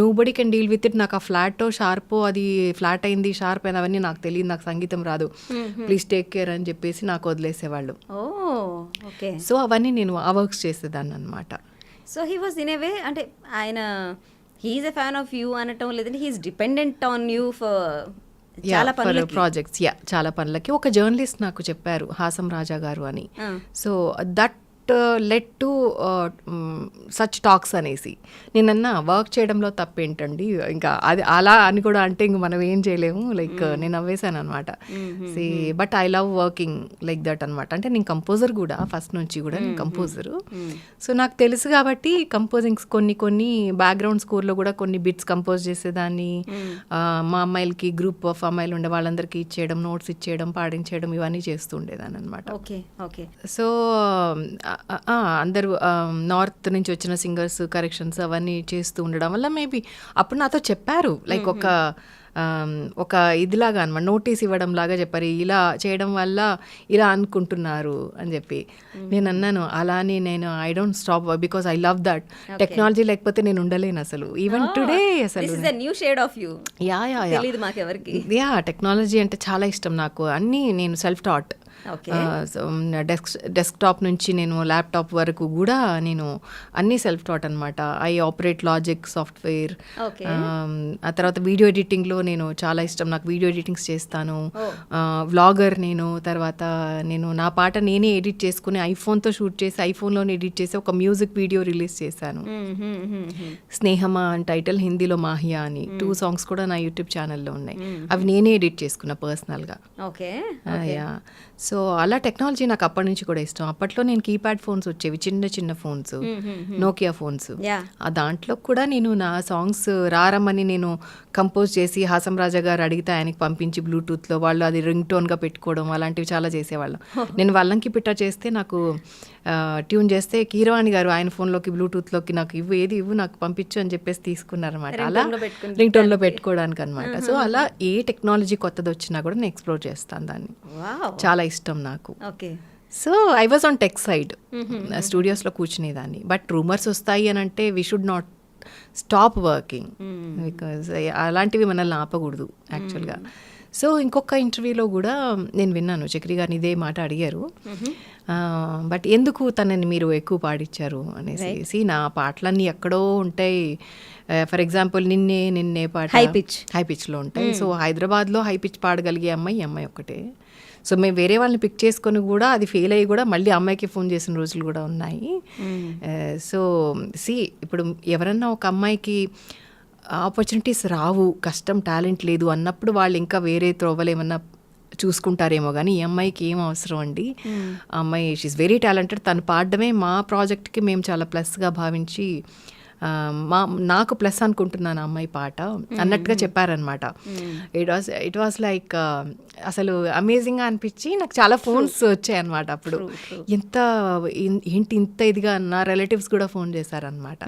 nobody can deal with it. నాకు ఆ ఫ్లాటో షార్పో, అది ఫ్లాట్ అయింది షార్ప్ అయింది అవన్నీ నాకు తెలియదు, నాకు సంగీతం రాదు, ప్లీజ్ టేక్ కేర్ అని చెప్పేసి నాకు వదిలేసేవాళ్ళు. సో అవన్నీ నేను ఆ వర్క్స్ చేసేదాన్ని అనమాట. So he was in a way అంటే ఆయన he's a fan of you అనటం లేదంటే he's dependent on you for చాలా ప్రాజెక్ట్స్. చాలా పనులకి. ఒక జర్నలిస్ట్ నాకు చెప్పారు, హాసం రాజా గారు అని. So that led to such talks అనేసి. నేనన్నా వర్క్ చేయడంలో తప్పేంటండి, ఇంకా అది అలా అని కూడా అంటే ఇంక మనం ఏం చేయలేము. లైక్ నేను నవ్వేశాను అనమాట. See but I love working like that అనమాట. అంటే నేను కంపోజర్ కూడా, ఫస్ట్ నుంచి కూడా నేను కంపోజరు. సో నాకు తెలుసు కాబట్టి కంపోజింగ్స్ కొన్ని బ్యాక్గ్రౌండ్ స్కోర్లో కూడా కొన్ని బిట్స్ కంపోజ్ చేసేదాన్ని. మా అమ్మాయిలకి గ్రూప్ ఆఫ్ అమ్మాయిలు ఉండే వాళ్ళందరికీ ఇచ్చేయడం, నోట్స్ ఇచ్చేయడం, పాడించేయడం ఇవన్నీ చేస్తూ ఉండేదాన్ని అనమాట. సో అందరూ నార్త్ నుంచి వచ్చిన సింగర్స్ కరెక్షన్స్ అవన్నీ చేస్తూ ఉండడం వల్ల మేబీ అప్పుడు నాతో చెప్పారు, లైక్ ఒక ఇదిలాగా అనమాట, నోటీస్ ఇవ్వడం లాగా చెప్పారు, ఇలా చేయడం వల్ల ఇలా అనుకుంటున్నారు అని చెప్పి. నేను అన్నాను అలానే నేను I don't stop because I love that. Technology లేకపోతే నేను ఉండలేను అసలు. ఈవెన్ టుడే అసలు యా టెక్నాలజీ అంటే చాలా ఇష్టం నాకు. అన్నీ నేను సెల్ఫ్ టాట్. ఓకే. డెస్క్టాప్ నుంచి నేను ల్యాప్టాప్ వరకు కూడా నేను అన్నీ సెల్ఫ్ టాట్ అనమాట. I operate logic software. Okay. ఆ తర్వాత వీడియో ఎడిటింగ్లో నేను చాలా ఇష్టం, నాకు వీడియో ఎడిటింగ్స్ చేస్తాను. వ్లాగర్ నేను. తర్వాత నేను నా పాట నేనే ఎడిట్ చేసుకుని ఐఫోన్తో షూట్ చేసి ఐఫోన్లోనే ఎడిట్ చేసి ఒక మ్యూజిక్ వీడియో రిలీజ్ చేశాను. స్నేహమా అని టైటిల్, హిందీలో మాహియా అని. 2 సాంగ్స్ కూడా నా యూట్యూబ్ ఛానల్లో ఉన్నాయి. అవి నేనే ఎడిట్ చేసుకున్నా పర్సనల్గా. ఓకే. యా. సో అలా టెక్నాలజీ నాకు అప్పటి నుంచి కూడా ఇష్టం. అప్పట్లో నేను కీప్యాడ్ ఫోన్స్ వచ్చేవి, చిన్న చిన్న ఫోన్స్, నోకియా ఫోన్స్. ఆ దాంట్లో కూడా నేను నా సాంగ్స్ రారమ్మని నేను కంపోజ్ చేసి హాసం రాజా గారు అడిగితే ఆయనకి పంపించి బ్లూటూత్లో వాళ్ళు అది రింగ్ టోన్గా పెట్టుకోవడం అలాంటివి చాలా చేసేవాళ్ళం. నేను వల్లంకి పిట్ట చేస్తే నాకు ట్యూన్ చేస్తే కీరవాణి గారు ఆయన ఫోన్లోకి బ్లూటూత్లోకి నాకు ఇవ్వు నాకు పంపించు అని చెప్పేసి తీసుకున్నారనమాట. అలా రింగ్ టోన్లో పెట్టుకోవడానికి అనమాట. సో అలా ఏ టెక్నాలజీ కొత్తది వచ్చినా కూడా నేను ఎక్స్ప్లోర్ చేస్తాను దాన్ని. చాలా ఇష్టం నాకు. So I was on tech side, స్టూడియోస్లో కూర్చునేదాన్ని. బట్ రూమర్స్ వస్తాయి అని అంటే we should not stop working, because అలాంటివి మనల్ని ఆపకూడదు యాక్చువల్గా. సో ఇంకొక ఇంటర్వ్యూలో కూడా నేను విన్నాను, చక్రి గారిని ఇదే మాట అడిగారు. బట్ ఎందుకు తనని మీరు ఎక్కువ పాడించారు అనేసి. నా పాటలన్నీ ఎక్కడో ఉంటాయి. ఫర్ ఎగ్జాంపుల్ నిన్నే పాట హై పిచ్లో ఉంటాయి. సో హైదరాబాద్లో హై పిచ్ పాడగలిగే అమ్మాయి ఒక్కటే. సో మేము వేరే వాళ్ళని పిక్ చేసుకొని కూడా అది ఫెయిల్ అయ్యి కూడా మళ్ళీ అమ్మాయికి ఫోన్ చేసిన రోజులు కూడా ఉన్నాయి. సో ఇప్పుడు ఎవరన్నా ఒక అమ్మాయికి ఆపర్చునిటీస్ రావు, కష్టం, టాలెంట్ లేదు అన్నప్పుడు వాళ్ళు ఇంకా వేరే త్రోవలు ఏమన్నా చూసుకుంటారేమో, కానీ ఈ అమ్మాయికి ఏం అవసరం అండి. ఆ అమ్మాయి షీఈస్ వెరీ టాలెంటెడ్. తను పాడడమే మా ప్రాజెక్ట్కి మేము చాలా ప్లస్గా భావించి నాకు ప్లస్ అనుకుంటున్నాను అమ్మాయి పాట అన్నట్టుగా చెప్పారనమాట. ఇట్ వాస్ లైక్ అసలు అమేజింగ్గా అనిపించి నాకు చాలా ఫోన్స్ వచ్చాయన్నమాట అప్పుడు. ఏంటి ఇంత ఇదిగా, నా రిలేటివ్స్ కూడా ఫోన్ చేశారనమాట.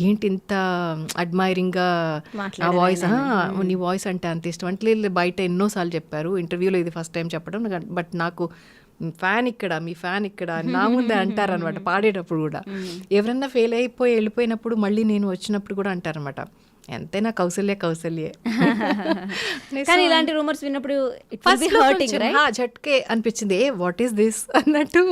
ఏంటి ఇంత అడ్మైరింగ్గా ఆ వాయిస్, నీ వాయిస్ అంటే అంత ఇష్టం అంటే. బయట ఎన్నోసార్లు చెప్పారు, ఇంటర్వ్యూలో ఇది ఫస్ట్ టైం చెప్పడం. బట్ నాకు మీ ఫ్యాన్ ఇక్కడ నా ముందే అంటారనమాట పాడేటప్పుడు కూడా. ఎవరన్నా ఫెయిల్ అయిపోయి వెళ్ళిపోయినప్పుడు మళ్ళీ నేను వచ్చినప్పుడు కూడా అంటారనమాట, ఎంతైనా కౌసల్యే. కానీ ఇలాంటి రూమర్స్ విన్నప్పుడు జట్కే అనిపించింది, వాట్ ఈస్ దిస్ అన్నట్టు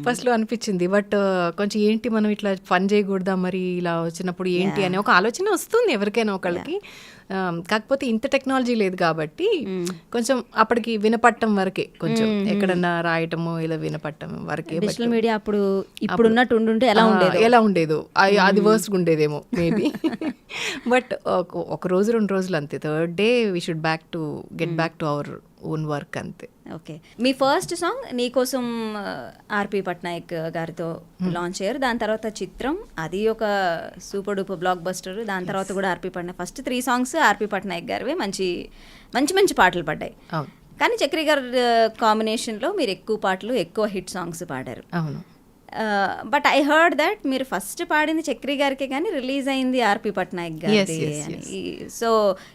ఫస్ట్లో అనిపించింది. బట్ కొంచెం ఏంటి మనం ఇట్లా ఫన్ చేయకూడదా మరి ఇలా వచ్చినప్పుడు ఏంటి అనే ఒక ఆలోచన వస్తుంది ఎవరికైనా ఒకళ్ళకి. కాకపోతే ఇంత టెక్నాలజీ లేదు కాబట్టి కొంచెం అప్పటికి వినపట్టం వరకే, కొంచెం ఎక్కడన్నా రాయటము ఇలా వినపట్టం వరకే. సోషల్ మీడియా అప్పుడు ఇప్పుడున్నట్టు ఉండుంటే ఎలా ఉండేదో, అది వర్స్ట్గా ఉండేదేమో మేబీ. బట్ ఒక రోజు 2 రోజులు అంతే. Third day we should get back to our own work అంతే. ఓకే. మీ ఫస్ట్ సాంగ్ నీకోసం ఆర్పి పట్నాయక్ గారితో లాంచ్ అయ్యారు. దాని తర్వాత చిత్రం, అది ఒక సూపర్ డూపర్ బ్లాక్ బస్టర్. దాని తర్వాత కూడా ఆర్పి పట్నాయక్. ఫస్ట్ 3 సాంగ్స్ ఆర్పి పట్నాయక్ గారివే, మంచి పాటలు పడ్డాయి. కానీ చక్రి గారి కాంబినేషన్లో మీరు ఎక్కువ పాటలు, ఎక్కువ హిట్ సాంగ్స్ పాడారు. అవును. బట్ ఐ హర్డ్ దట్ మీరు ఫస్ట్ పాడింది చక్రి గారికి కానీ రిలీజ్ అయింది ఆర్పి పట్నాయక్ గారి. సో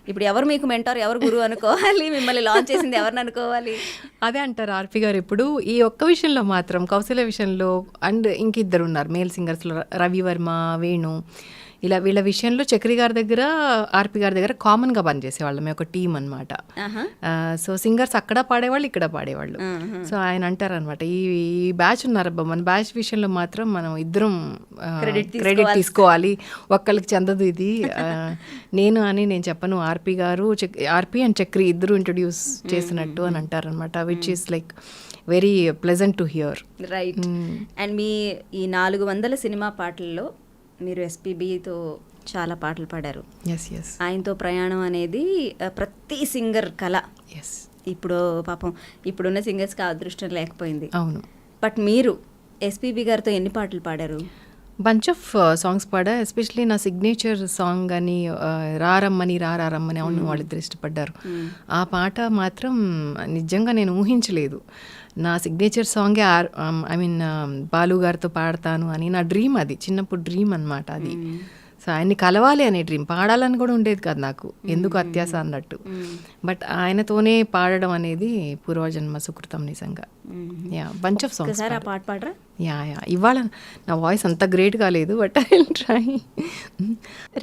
ఇప్పుడు ఎవరు మీకు మెంటార్, ఎవరు గురువు అనుకోవాలి? మిమ్మల్ని లాంచ్ చేసింది ఎవరిని అనుకోవాలి? అదే అంటారు ఆర్పి గారు ఎప్పుడు. ఈ ఒక్క విషయంలో మాత్రం, కౌశల్య విషయంలో, అండ్ ఇంకిద్దరు ఉన్నారు మేల్ సింగర్స్లో, రవివర్మ, వేణు, ఇలా వీళ్ళ విషయంలో చక్రి గారి దగ్గర, ఆర్పి గారి దగ్గర కామన్గా పనిచేసేవాళ్ళం. మేము ఒక టీం అనమాట. సో సింగర్స్ అక్కడ పాడేవాళ్ళు, ఇక్కడ పాడేవాళ్ళు. సో ఆయన అంటారనమాట, ఈ బ్యాచ్ ఉన్నారబ్బా, మన బ్యాచ్ విషయంలో మాత్రం మనం ఇద్దరం క్రెడిట్ తీసుకోవాలి, ఒక్కళ్ళకి చెందదు ఇది. నేను చెప్పను, ఆర్పి అండ్ చక్రి ఇద్దరు ఇంట్రొడ్యూస్ చేసినట్టు అని అంటారనమాట. Which is like very pleasant to hear. Right. And మీ ఈ 400 సినిమా పాటల్లో మీరు ఎస్పీబీతో చాలా పాటలు పాడారు. ఆయనతో ప్రయాణం అనేది ప్రతి సింగర్ కళ. ఇప్పుడు పాపం ఇప్పుడున్న సింగర్స్కి ఆ అదృష్టం లేకపోయింది. అవును. బట్ మీరు ఎస్పీబీ గారితో ఎన్ని పాటలు పాడారు? బంచ్ ఆఫ్ సాంగ్స్ పాడా. ఎస్పెషలీ నా సిగ్నేచర్ సాంగ్ అని, రారమ్మని అవును వాళ్ళిద్దరు ఇష్టపడ్డారు. ఆ పాట మాత్రం నిజంగా నేను ఊహించలేదు. నా సిగ్నేచర్ సాంగే బాలు గారితో పాడతాను అని నా డ్రీమ్, అది చిన్నప్పుడు డ్రీమ్ అనమాట అది. సో ఆయన్ని కలవాలి అనే డ్రీమ్, పాడాలని కూడా ఉండేది కాదు నాకు, ఎందుకు అత్యాస అన్నట్టు. బట్ ఆయనతోనే పాడడం అనేది పూర్వజన్మ సుకృతం నిజంగా. Yeah bunch of songs. ఒకసారి ఆ పాట పాడరా? యా ఇవాళ నా వాయిస్ అంత గ్రేట్ కాలేదు, బట్ ఐ విల్ ట్రై.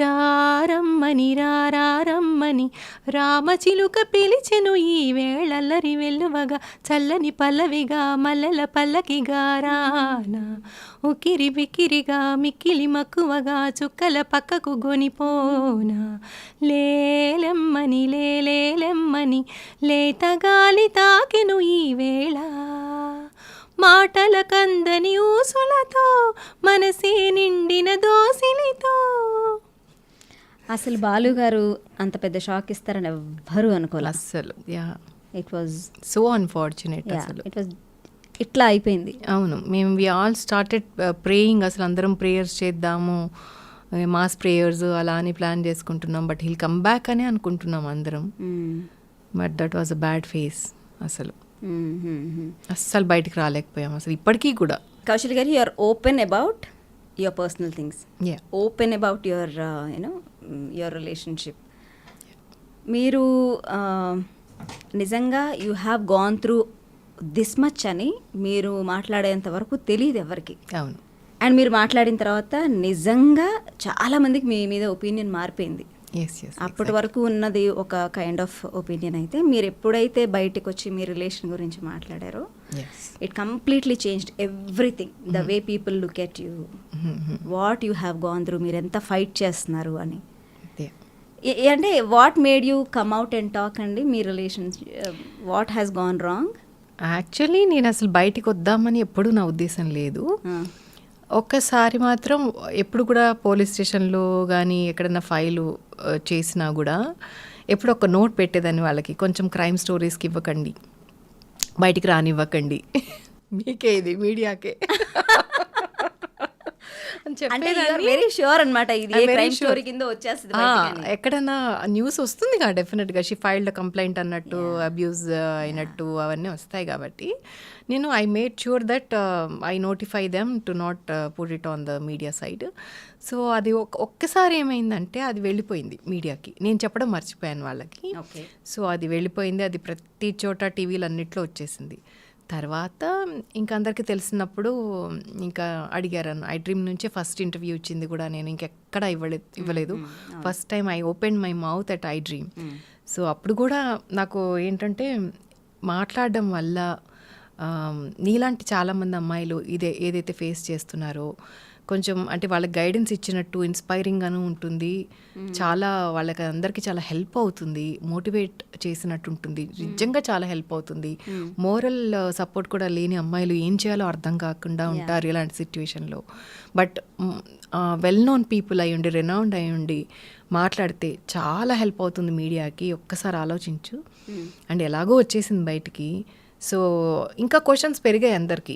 రారమ్మని రారమ్మని రామచిలుక పిలిచెను ఈ వేళల్లరి వెల్లువగా చల్లని పల్లవిగా మల్లెల పల్లకిగా రానా ఉకిరి బికిరిగా మిక్కిలి మక్కువగా చుక్కల పక్కకు గొనిపోనా లేలెమ్మని లేలేలెమ్మని లేత గాలి తాకెను ఈ వేళ మాటల కందని ఊసులతో మనసే నిండిన దోసిలితో. అసలు బాలు గారు అంత పెద్ద షాక్ ఇస్తారని ఎవ్వరూ అనుకోలేదు అస్సలు. Yeah it was so unfortunate అసలు. ఇట్ వాజ్ ఇట్లా అయిపోయింది. అవును, మేము వి ఆల్ స్టార్టెడ్ ప్రేయింగ్, అసలు అందరం ప్రేయర్స్ చేద్దాము, మాస్ ప్రేయర్స్ అలా అని ప్లాన్ చేసుకుంటున్నాం. బట్ హీల్ కమ్ బ్యాక్ అని అనుకుంటున్నాం అందరం. But that was a bad phase. అసలు అస్సలు బయటికి రాలేకపోయాం అసలు ఇప్పటికీ కూడా. Kaushal garu, you're open about your personal things, open about your you know your relationship. మీరు నిజంగా you have gone through this much అని మీరు మాట్లాడేంత వరకు తెలియదు ఎవరికి. అవును. అండ్ మీరు మాట్లాడిన తర్వాత నిజంగా చాలామందికి మీ మీద ఒపీనియన్ మారిపోయింది. అప్పటి వరకు ఉన్నది ఒక కైండ్ ఆఫ్ ఒపీనియన్ అయితే మీరు ఎప్పుడైతే బయటకు వచ్చి మీ రిలేషన్ గురించి మాట్లాడారో it completely changed everything. The way people look at you, what you have gone through, మీరు ఎంత ఫైట్ చేస్తున్నారు అని. అంటే what made you come out and talk అండి మీ relations, what has gone wrong? Actually నేను అసలు బయటికి వద్దామని ఎప్పుడూ నా ఉద్దేశం లేదు. ఒక్కసారి మాత్రం ఎప్పుడు కూడా పోలీస్ స్టేషన్లో కానీ ఎక్కడైనా ఫైలు చేసినా కూడా ఎప్పుడు ఒక నోట్ పెట్టేదాన్ని వాళ్ళకి, కొంచెం క్రైమ్ స్టోరీస్కి ఇవ్వకండి, బయటికి రానివ్వకండి, మీకే ఇది మీడియాకే వెరీ ష్యూర్ అనమాట. ఇది క్రైమ్ స్టోరీ కింద వచ్చేస్తుంది. ఎక్కడైనా న్యూస్ వస్తుంది కదా డెఫినెట్గా, షీ ఫైల్డ్ కంప్లైంట్ అన్నట్టు, అబ్యూజ్ అయినట్టు అవన్నీ వస్తాయి. కాబట్టి నేను I made sure that I notify them to not put it on the media side. So అది ఒక్కసారి ఏమైందంటే అది వెళ్ళిపోయింది మీడియాకి, నేను చెప్పడం మర్చిపోయాను వాళ్ళకి. సో అది వెళ్ళిపోయింది, అది ప్రతి చోట టీవీలు అన్నిట్లో వచ్చేసింది. తర్వాత ఇంకా అందరికీ తెలిసినప్పుడు ఇంకా అడిగారు. ఐ డ్రీమ్ నుంచే ఫస్ట్ ఇంటర్వ్యూ ఇచ్చింది కూడా నేను, ఇంకెక్కడ ఇవ్వలేదు. First time I open my mouth at I dream. So అప్పుడు కూడా నాకు ఏంటంటే మాట్లాడడం వల్ల నీలాంటి చాలామంది అమ్మాయిలు ఏదైతే ఫేస్ చేస్తున్నారో కొంచెం అంటే వాళ్ళకి గైడెన్స్ ఇచ్చినట్టు ఇన్స్పైరింగ్గాను ఉంటుంది, చాలా వాళ్ళకి అందరికీ చాలా హెల్ప్ అవుతుంది, మోటివేట్ చేసినట్టు ఉంటుంది, నిజంగా చాలా హెల్ప్ అవుతుంది. మోరల్ సపోర్ట్ కూడా లేని అమ్మాయిలు ఏం చేయాలో అర్థం కాకుండా ఉంటారు ఇలాంటి సిచ్యువేషన్లో. బట్ వెల్ నోన్ పీపుల్ అయ్యుండి, రెనౌండ్ అయ్యుండి మాట్లాడితే చాలా హెల్ప్ అవుతుంది మీడియాకి. ఒక్కసారి ఆలోచించు. అండ్ ఎలాగో వచ్చేసింది బయటికి. సో ఇంకా క్వశ్చన్స్ పెరిగాయి అందరికీ.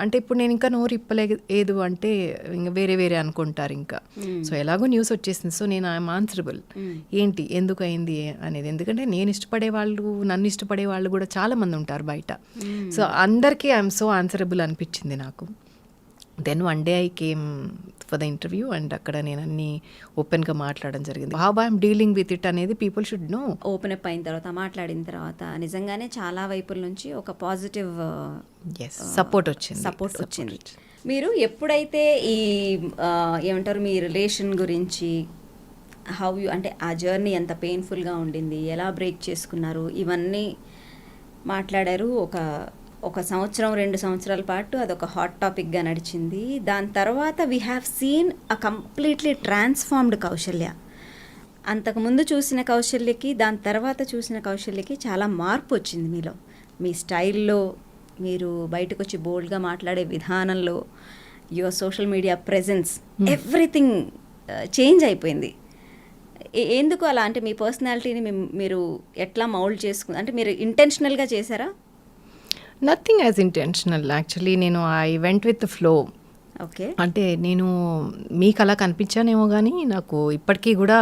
అంటే ఇప్పుడు నేను ఇంకా నోరు ఇప్పలేదు అంటే ఇంకా వేరే అనుకుంటారు ఇంకా. సో ఎలాగో న్యూస్ వచ్చేసింది. సో నేను ఐఎమ్ ఆన్సరబుల్, ఏంటి ఎందుకు అయింది అనేది. ఎందుకంటే నేను ఇష్టపడే వాళ్ళు, నన్ను ఇష్టపడే వాళ్ళు కూడా చాలా మంది ఉంటారు బయట. సో అందరికీ ఐఎమ్ సో ఆన్సరబుల్ అనిపించింది నాకు. Then one day I came for the interview and అక్కడ నేను అన్ని ఓపెన్గా మాట్లాడడం జరిగింది. How I'm dealing with it అనేది people should know. Open up అయిన తర్వాత, మాట్లాడిన తర్వాత నిజంగానే చాలా వైపుల నుంచి ఒక పాజిటివ్ సపోర్ట్ వచ్చింది. మీరు ఎప్పుడైతే ఈ ఏమంటారు మీ రిలేషన్ గురించి హౌ యూ, అంటే ఆ జర్నీ ఎంత పెయిన్ఫుల్గా ఉండింది, ఎలా బ్రేక్ చేసుకున్నారు, ఇవన్నీ మాట్లాడారు. ఒక సంవత్సరం 2 సంవత్సరాల పాటు అదొక హాట్ టాపిక్గా నడిచింది. దాని తర్వాత we have seen a completely transformed Kausalya. అంతకుముందు చూసిన కౌశల్యకి దాని తర్వాత చూసిన కౌశల్యకి చాలా మార్పు వచ్చింది మీలో, మీ స్టైల్లో, మీరు బయటకు వచ్చి బోల్డ్గా మాట్లాడే విధానంలో, your social media presence, everything change అయిపోయింది. ఎందుకు అలా? అంటే మీ పర్సనాలిటీని మీరు ఎట్లా మౌల్డ్ చేసుకుని, అంటే మీరు ఇంటెన్షనల్గా చేశారా? Nothing as intentional. యాక్చువల్లీ నేను I went with the flow. Okay. అంటే నేను మీకు అలా కనిపించానేమో కానీ నాకు ఇప్పటికీ కూడా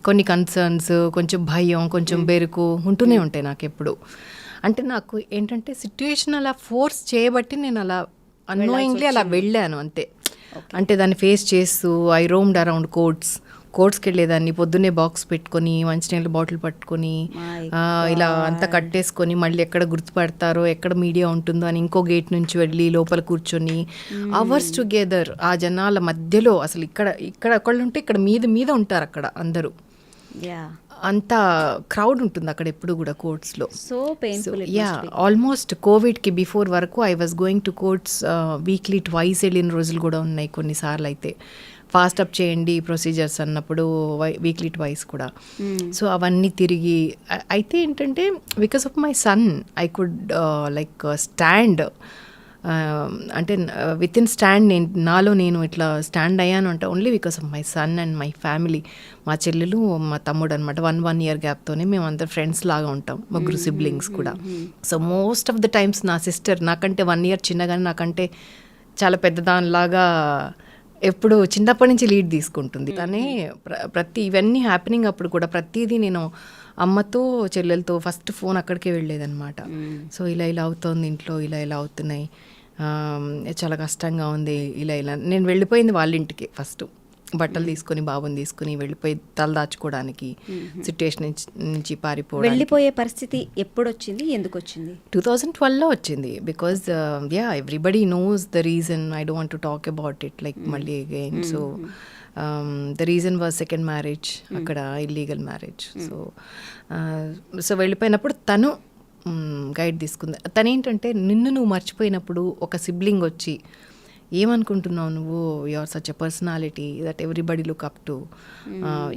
కొన్ని కన్సర్న్స్, కొంచెం భయం, కొంచెం బెరుకు ఉంటూనే ఉంటాయి నాకు ఎప్పుడు. అంటే నాకు ఏంటంటే సిట్యుయేషన్ అలా ఫోర్స్ చేయబట్టి నేను అలా అన్నోయింగ్లీ అలా వెళ్ళాను అంతే. అంటే దాన్ని ఫేస్ చేస్తూ ఐ రోమ్డ్ అరౌండ్ కోర్ట్స్, కోర్ట్స్కి వెళ్ళేదాన్ని, పొద్దున్నే బాక్స్ పెట్టుకొని మంచినీళ్ళ బాటిల్ పట్టుకొని ఇలా అంతా కట్టేసుకొని మళ్ళీ ఎక్కడ గుర్తుపడతారో ఎక్కడ మీడియా ఉంటుందో అని ఇంకో గేట్ నుంచి వెళ్ళి లోపల కూర్చొని అవర్స్ టుగెదర్ ఆ జనాల మధ్యలో అసలు ఇక్కడ ఒకళ్ళు ఉంటే ఇక్కడ మీద ఉంటారు అక్కడ అందరూ. అంత క్రౌడ్ ఉంటుంది అక్కడ ఎప్పుడు కూడా కోర్ట్స్లో. So painful. ఆల్మోస్ట్ కోవిడ్కి బిఫోర్ వరకు I was going to courts weekly twice వెళ్ళిన రోజులు కూడా ఉన్నాయి కొన్నిసార్లు. అయితే ఫాస్ట్ అప్ చేయండి ప్రొసీజర్స్ అన్నప్పుడు వీక్లీ ట్వైస్ కూడా. సో అవన్నీ తిరిగి అయితే ఏంటంటే because of my son I could like stand, అంటే విత్ ఇన్ స్టాండ్ నాలో నేను ఇట్లా స్టాండ్ అయ్యాను అంటే only because of my son and my family. మా చెల్లెలు మా తమ్ముడు అనమాట. 1 year గ్యాప్తోనే మేము అందరు ఫ్రెండ్స్ లాగా ఉంటాం, ముగ్గురు సిబ్లింగ్స్ కూడా. So most of the times నా సిస్టర్ నాకంటే 1 year చిన్నగానే నాకంటే చాలా పెద్దదానిలాగా ఎప్పుడు చిన్నప్పటి నుంచి లీడ్ తీసుకుంటుంది తనే. ప్రతి ఇవన్నీ హ్యాపెనింగ్ అప్పుడు కూడా ప్రతిదీ నేను అమ్మతో చెల్లెలతో ఫస్ట్ ఫోన్ అక్కడికే వెళ్ళేదన్నమాట. సో ఇలా అవుతుంది ఇంట్లో, ఇలా అవుతున్నాయి, చాలా కష్టంగా ఉంది, ఇలా నేను వెళ్ళిపోయింది వాళ్ళ ఇంటికి ఫస్ట్. బట్టలు తీసుకొని బాబుని తీసుకుని వెళ్ళిపోయి తల దాచుకోవడానికి, సిట్యుయేషన్ నుంచి పారిపోవడం. వెళ్ళిపోయే పరిస్థితి ఎప్పుడు వచ్చింది, ఎందుకు వచ్చింది? 2012లో వచ్చింది. Because everybody knows the reason. I don't want to talk about it like మళ్ళీ again. So the reason was second marriage, అక్కడ ఇల్లీగల్ మ్యారేజ్. సో వెళ్ళిపోయినప్పుడు తను గైడ్ తీసుకుంది. తనేంటంటే నిన్ను నువ్వు మర్చిపోయినప్పుడు ఒక సిబ్లింగ్ వచ్చి ఏమనుకుంటున్నావు నువ్వు, you are such a personality that everybody look up to,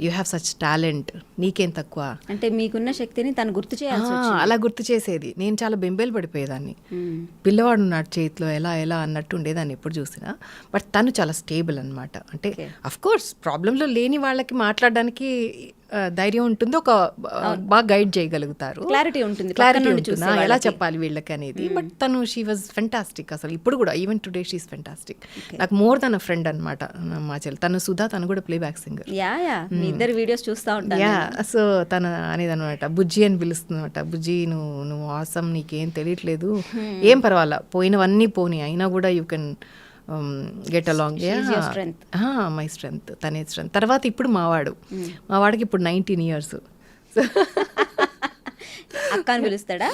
you have such talent, నీకేం తక్కువ అంటే మీకున్న శక్తిని తను గుర్తు చేయాలి. అలా గుర్తు చేసేది. నేను చాలా బెంబేలు పడిపోయేదాన్ని. పిల్లవాడు ఉన్నాడు చేతిలో ఎలా అన్నట్టు ఉండేదాన్ని ఎప్పుడు చూసినా. బట్ తను చాలా స్టేబుల్ అనమాట. అంటే అఫ్ కోర్స్ ప్రాబ్లంలో లేని వాళ్ళకి మాట్లాడడానికి ధైర్యం ఉంటుంది, ఒక బాగా గైడ్ చేయగలుగుతారు, క్లారిటీ ఉంటుంది, ఎలా చెప్పాలి వీళ్ళకి అనేది. బట్ తను షీ వాజ్ ఫెంటాస్టిక్. అసలు ఇప్పుడు కూడా even today she is fantastic. నాకు మోర్ దన్ అ ఫ్రెండ్ అనమాట మా చెల్లి. తను సుధా, తను కూడా ప్లే బ్యాక్ సింగర్. ఇద్దరు వీడియోస్ చూస్తా ఉంటాను. సో తను అనేది అనమాట, బుజ్జి అని పిలుస్తుంది అనమాట. బుజ్జి నువ్వు ఆసం, నీకేం తెలియట్లేదు, ఏం పర్వాలా, పోయినవన్నీ పోనీ, అయినా కూడా you can get along. My strength, తనే స్ట్రెంగ్త్. తర్వాత ఇప్పుడు మావాడికి ఇప్పుడు 19 years. అక్క అని పిలుస్తాడా?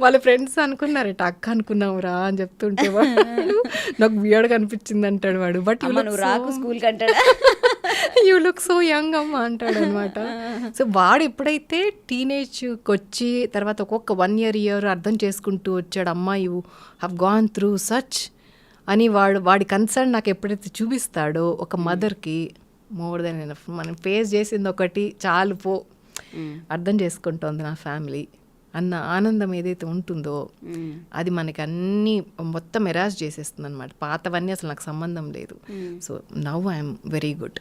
వాళ్ళ ఫ్రెండ్స్ అనుకున్నారట అక్క అనుకున్నావు రా అని చెప్తుంటే వాడు నాకు వియర్డ్గా అనిపించింది అంటాడు వాడు. బట్ నువ్వు రాకు స్కూల్ కంటాడా, యూ లుక్ సో యంగ్ అమ్మ అంటాడు అనమాట. సో వాడు ఎప్పుడైతే టీనేజ్కి వచ్చి తర్వాత ఒక్కొక్క 1 year అర్థం చేసుకుంటూ వచ్చాడు, అమ్మా you have gone through such అని వాడి కన్సర్న్ నాకు ఎప్పుడైతే చూపిస్తాడో ఒక మదర్కి, మోర్ దెన్ ఎనఫ్. మనం ఫేస్ చేసింది ఒకటి చాలు పో, అర్థం చేసుకుంటోంది నా ఫ్యామిలీ అన్న ఆనందం ఏదైతే ఉంటుందో అది మనకి అన్నీ మొత్తం ఎరాజ్ చేసేస్తుంది అనమాట. పాతవన్నీ అసలు నాకు సంబంధం లేదు. So now I'm very good.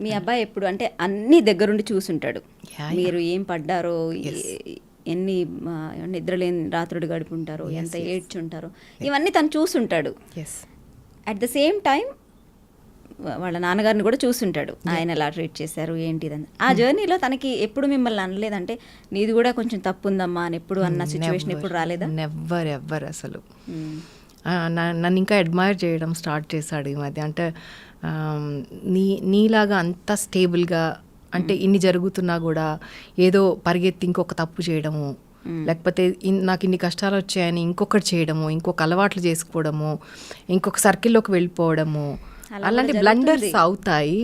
మీ అబ్బాయి ఎప్పుడు అంటే అన్ని దగ్గరుండి చూసుంటాడు, మీరు ఏం పడ్డారో, ఎన్ని నిద్రలేని రాత్రుడు గడుపుంటారో, ఎంత ఏడ్చుంటారో, ఇవన్నీ తను చూసుంటాడు. అట్ ద సేమ్ టైం వాళ్ళ నాన్నగారిని కూడా చూసుంటాడు, ఆయన ఎలా ట్రీట్ చేశారు ఏంటిదని. ఆ జర్నీలో తనకి ఎప్పుడు మిమ్మల్ని అనలేదంటే నీది కూడా కొంచెం తప్పు ఉందమ్మా అని ఎప్పుడు అన్న సిచ్యువేషన్ ఎప్పుడు రాలేదా? నెవ్వర్ అసలు. నన్ను ఇంకా అడ్మైర్ చేయడం స్టార్ట్ చేశాడు ఈ మధ్య. అంటే నీలాగా అంత స్టేబుల్గా, అంటే ఇన్ని జరుగుతున్నా కూడా ఏదో పరిగెత్తి ఇంకొక తప్పు చేయడము, లేకపోతే నాకు ఇన్ని కష్టాలు వచ్చాయని ఇంకొకటి చేయడము, ఇంకొక అలవాట్లు చేసుకోవడము, ఇంకొక సర్కిల్లోకి వెళ్ళిపోవడము, అలాంటి బ్లండర్స్ అవుతాయి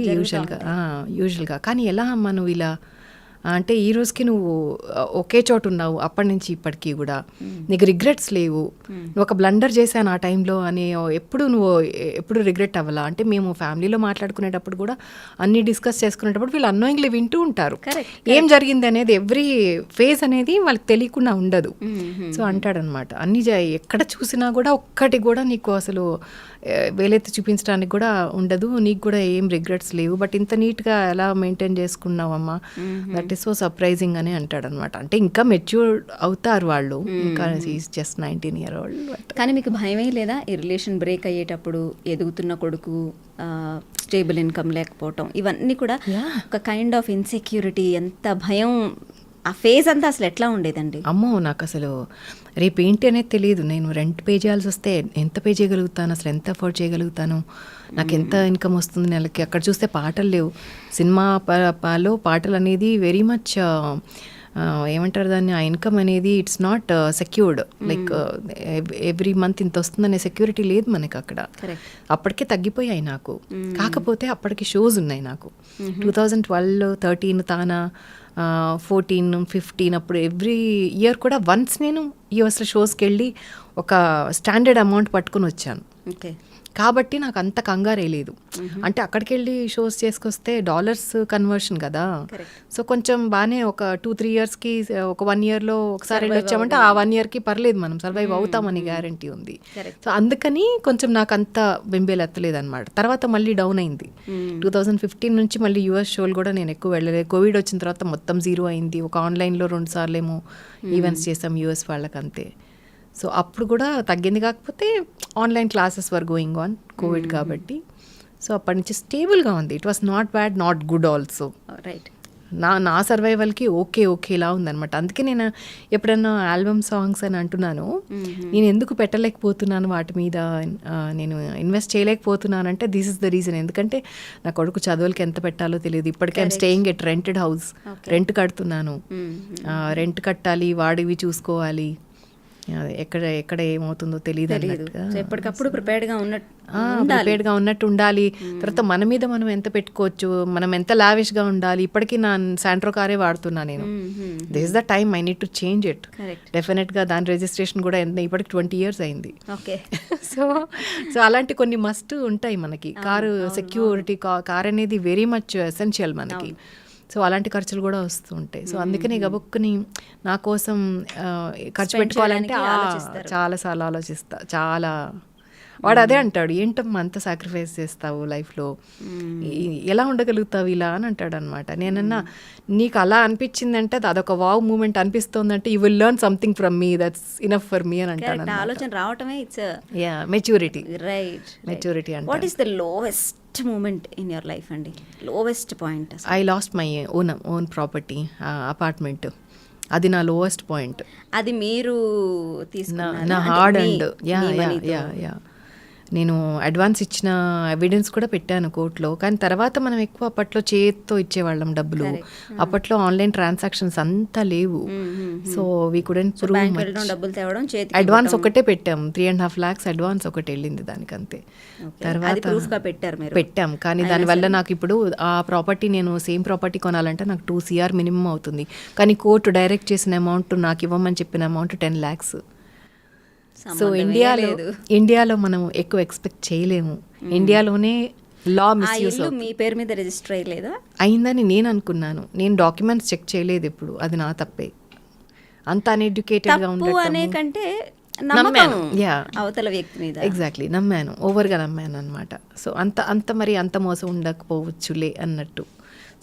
యూజువల్గా. కానీ ఎలా అమ్మా నువ్వు ఇలా అంటే ఈ రోజుకి నువ్వు ఒకే చోటు ఉన్నావు అప్పటి నుంచి ఇప్పటికీ కూడా, నీకు రిగ్రెట్స్ లేవు, నువ్వు ఒక బ్లండర్ చేశాను ఆ టైంలో అని ఎప్పుడు రిగ్రెట్ అవ్వాలా? అంటే మేము ఫ్యామిలీలో మాట్లాడుకునేటప్పుడు కూడా అన్ని డిస్కస్ చేసుకునేటప్పుడు వీళ్ళు అన్నోయింగ్లీ వింటూ ఉంటారు ఏం జరిగింది అనేది. ఎవ్రీ ఫేజ్ అనేది వాళ్ళకి తెలియకుండా ఉండదు. సో అంటాడనమాట, అన్ని ఎక్కడ చూసినా కూడా ఒక్కటి కూడా నీకు అసలు వేలెత్తి చూపించడానికి కూడా ఉండదు, నీకు కూడా ఏం రిగ్రెట్స్ లేవు, బట్ ఇంత నీట్గా ఎలా మెయింటైన్ చేసుకున్నావమ్మా, దట్ ఈస్ సో సర్ప్రైజింగ్ అని అంటాడనమాట. అంటే ఇంకా మెచ్యూర్ అవుతారు వాళ్ళు, ఇంకా జస్ట్ 19 year old. కానీ మీకు భయమే లేదా ఈ రిలేషన్ బ్రేక్ అయ్యేటప్పుడు? ఎదుగుతున్న కొడుకు, స్టేబుల్ ఇన్కమ్ లేకపోవటం, ఇవన్నీ కూడా ఒక కైండ్ ఆఫ్ ఇన్సెక్యూరిటీ, ఎంత భయం ఆ ఫేజ్ అంతా అసలు ఎట్లా ఉండేదండి? అమ్మో, నాకు అసలు రేపు ఏంటి అనేది తెలియదు. నేను రెంట్ పే చేయాల్సి వస్తే ఎంత పే చేయగలుగుతాను, అసలు ఎంత అఫోర్డ్ చేయగలుగుతాను, నాకు ఎంత ఇన్కమ్ వస్తుంది నెలకి. అక్కడ చూస్తే పాటలు లేవు. సినిమాలో పాటలు అనేది వెరీ మచ్ ఏమంటారు దాన్ని, ఆ ఇన్కమ్ అనేది it's not secured. Like every month ఇంత వస్తుందనే సెక్యూరిటీ లేదు మనకి అక్కడ. అప్పటికే తగ్గిపోయాయి నాకు. కాకపోతే అప్పటికి షోస్ ఉన్నాయి నాకు. 2012, 13 తానా, 14, 15 అప్పుడు ఎవ్రీ ఇయర్ కూడా వన్స్ నేను యూఎస్లో షోస్కి వెళ్ళి ఒక స్టాండర్డ్ అమౌంట్ పట్టుకుని వచ్చాను. కాబట్టి నాకు అంత కంగారే లేదు. అంటే అక్కడికి వెళ్ళి షోస్ చేసుకొస్తే డాలర్స్ కన్వర్షన్ కదా. సో కొంచెం బాగానే ఒక 2-3 ఇయర్స్కి, ఒక 1 ఇయర్లో ఒకసారి వెళ్ళి వచ్చామంటే ఆ 1 ఇయర్కి పర్లేదు, మనం సర్వైవ్ అవుతామని గ్యారంటీ ఉంది. సో అందుకని కొంచెం నాకు అంత బెంబేలు ఎత్తలేదు అనమాట. తర్వాత మళ్ళీ డౌన్ అయింది. 2015 నుంచి మళ్ళీ యూఎస్ షోలు కూడా నేను ఎక్కువ వెళ్ళలేదు. కోవిడ్ వచ్చిన తర్వాత మొత్తం జీరో అయింది. ఒక ఆన్లైన్లో 2 సార్లు ఏమో ఈవెంట్స్ చేసాం యూఎస్ వాళ్ళకి, అంతే. సో అప్పుడు కూడా తగ్గింది. కాకపోతే online classes were going on, Covid కాబట్టి. సో అప్పటి నుంచి స్టేబుల్గా ఉంది. It was not bad, not good also. Right. నా సర్వైవల్కి ఓకేలా ఉందనమాట. అందుకే నేను ఎప్పుడన్నా ఆల్బమ్ సాంగ్స్ అని అంటున్నాను, నేను ఎందుకు పెట్టలేకపోతున్నాను వాటి మీద, నేను ఇన్వెస్ట్ చేయలేకపోతున్నానంటే దిస్ ఇస్ ద రీజన్. ఎందుకంటే నా కొడుకు చదువులకి ఎంత పెట్టాలో తెలియదు. ఇప్పటికే I'm staying at rented house, rent కడుతున్నాను. రెంట్ కట్టాలి, వాడివి చూసుకోవాలి, ఎక్కడ ఏమవుతుందో తెలియదు. ఎప్పటికప్పుడు ప్రిపేర్డ్గా ఉన్నట్టు ఉండాలి. తర్వాత మన మీద మనం ఎంత పెట్టుకోవచ్చు, మనం ఎంత లావిష్గా ఉండాలి. ఇప్పటికీ నా శాంట్రో కారే వాడుతున్నా నేను. This is the time I need to change it. డెఫినెట్గా దాని రిజిస్ట్రేషన్ కూడా ఇప్పటికి 20 years అయింది. సో అలాంటి కొన్ని మస్ట్ ఉంటాయి మనకి. కారు సెక్యూరిటీ, కార్ అనేది వెరీ మచ్ ఎసెన్షియల్ మనకి. సో అలాంటి ఖర్చులు కూడా వస్తూ ఉంటాయి. సో అందుకని గబుక్కుని నా కోసం ఖర్చు పెట్టుకోవాలంటే చాలాసార్లు ఆలోచిస్తా. చాలా వాడు అదే అంటాడు, ఏంటమ్మా అంత సాక్రిఫైస్ చేస్తావు లైఫ్లో, ఎలా ఉండగలుగుతావు ఇలా అని అంటాడు అనమాట. నేనన్నా నీకు అలా అనిపించిందంటే అదొక వావ్ మూమెంట్ అనిపిస్తుందంటే you will learn something from me, that's enough for me అని అంటాడు. ఆలోచన రావటమే మెచ్యూరిటీ. రైట్, మెచ్యూరిటీ అంటే. What is the lowest moment in your life అండి? Lowest point? I lost my own property, apartment. అది నా లోవెస్ట్ పాయింట్. అది మీరు తీసుకున్న నా హార్డ్ అండ్ యా నేను అడ్వాన్స్ ఇచ్చిన ఎవిడెన్స్ కూడా పెట్టాను కోర్టులో. కానీ తర్వాత మనం ఎక్కువ అప్పట్లో చేతితో ఇచ్చేవాళ్ళం డబ్బులు. అప్పట్లో ఆన్లైన్ ట్రాన్సాక్షన్స్ అంతా లేవు. So we couldn't prove. Advance ఒకటే పెట్టాం, 3.5 lakhs అడ్వాన్స్ ఒకటి వెళ్ళింది దానికి, అంతే. తర్వాత పెట్టాం. కానీ దానివల్ల నాకు ఇప్పుడు ఆ ప్రాపర్టీ, నేను సేమ్ ప్రాపర్టీ కొనాలంటే నాకు 2 CR మినిమం అవుతుంది. కానీ కోర్టు డైరెక్ట్ చేసిన అమౌంట్, నాకు ఇవ్వమని చెప్పిన అమౌంట్ 10 lakhs. సో ఇండియాలో మనం ఎక్కువ ఎక్స్పెక్ట్ చేయలేము. ఇండియాలోనే లా మిస్యూజ్. మీ పేరు మీద రిజిస్టర్ అయ్యలేదా? అయిందని నేను అనుకున్నాను. నేను డాక్యుమెంట్స్ చెక్ చేయలేదు ఎప్పుడు, అది నా తప్పే. అంత అన్ఎడ్యుకేటెడ్గా కంటే నమ్మాను, అవతల వ్యక్తి మీద ఎగ్జాక్ట్లీ నమ్మాను, ఓవర్గా నమ్మాను అనమాట. సో అంత మోసం ఉండకపోవచ్చులే అన్నట్టు.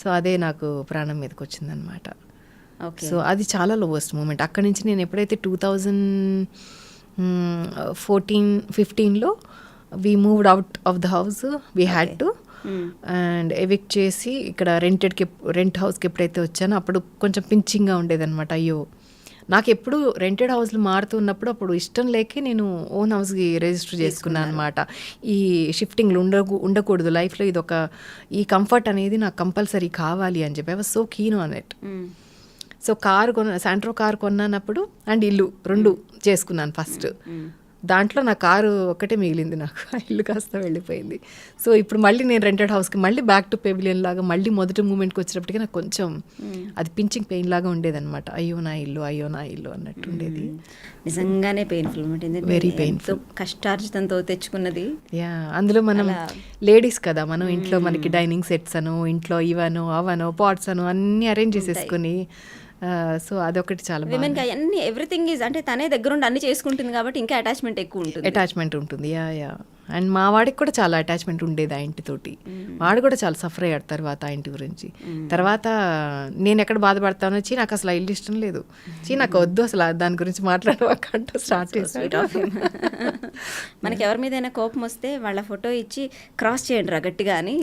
సో అదే నాకు ప్రాణం మీదకి వచ్చిందనమాట. సో అది చాలా లోవెస్ట్ మూమెంట్. అక్కడి నుంచి నేను ఎప్పుడైతే 2014-15లో we moved out of the house, we had to, and evict చేసి ఇక్కడ రెంట్ హౌస్కి ఎప్పుడైతే వచ్చానో అప్పుడు కొంచెం పించింగ్గా ఉండేదన్నమాట. అయ్యో, నాకు ఎప్పుడు రెంటెడ్ హౌస్లు మారుతున్నప్పుడు అప్పుడు ఇష్టం లేకే నేను ఓన్ హౌస్కి రిజిస్టర్ చేసుకున్నాను అనమాట. ఈ షిఫ్టింగ్లు ఉండకూడదు లైఫ్లో, ఈ కంఫర్ట్ అనేది నాకు కంపల్సరీ కావాలి అని చెప్పి I was so keen on it. So Santro car కొన్నానప్పుడు అండ్ ఇల్లు 2 చేసుకున్నాను ఫస్ట్. దాంట్లో నా కారు ఒక్కటే మిగిలింది నాకు, ఇల్లు కాస్త వెళ్ళిపోయింది. సో ఇప్పుడు మళ్ళీ నేను రెంటెడ్ హౌస్కి మళ్ళీ బ్యాక్ టు పెవిలియన్ లాగా మళ్ళీ మొదటి మూమెంట్కి వచ్చేటప్పటికి నాకు కొంచెం అది పించింగ్ పెయిన్ లాగా ఉండేదన్నమాట. అయ్యో నా ఇల్లు అన్నట్టు ఉండేది. నిజంగానే పెయిన్ఫుల్, వెరీ పెయిన్ఫుల్. కష్టార్జితంతో తెచ్చుకున్నది. అందులో మనం లేడీస్ కదా, మనం ఇంట్లో మనకి డైనింగ్ సెట్స్ అను, ఇంట్లో అవనో పాట్స్ అను అన్నీ అరేంజ్ చేసేసుకుని, సో అదొకటి చాలా విమెన్ కి అన్ని ఎవ్రీథింగ్ ఈజ్, అంటే తనే దగ్గరుండి అన్ని చేసుకుంటుంది కాబట్టి ఇంకా అటాచ్మెంట్ ఎక్కువ ఉంటుంది. అటాచ్మెంట్ ఉంటుంది. యా అండ్ మా వాడికి కూడా చాలా అటాచ్మెంట్ ఉండేది ఆ ఇంటితోటి. వాడు కూడా చాలా సఫర్ అయ్యాడు తర్వాత ఆ ఇంటి గురించి. తర్వాత నేను ఎక్కడ బాధపడతానో నాకు అసలు ఆ ఇల్లు ఇష్టం లేదు, నాకు వద్దు అసలు దాని గురించి మాట్లాడవకంటూ స్టార్ట్ చేసాడు. మనకి ఎవరి మీదైనా కోపం వస్తే వాళ్ళ ఫోటో ఇచ్చి క్రాస్ చేయండి రా గట్టిగా అని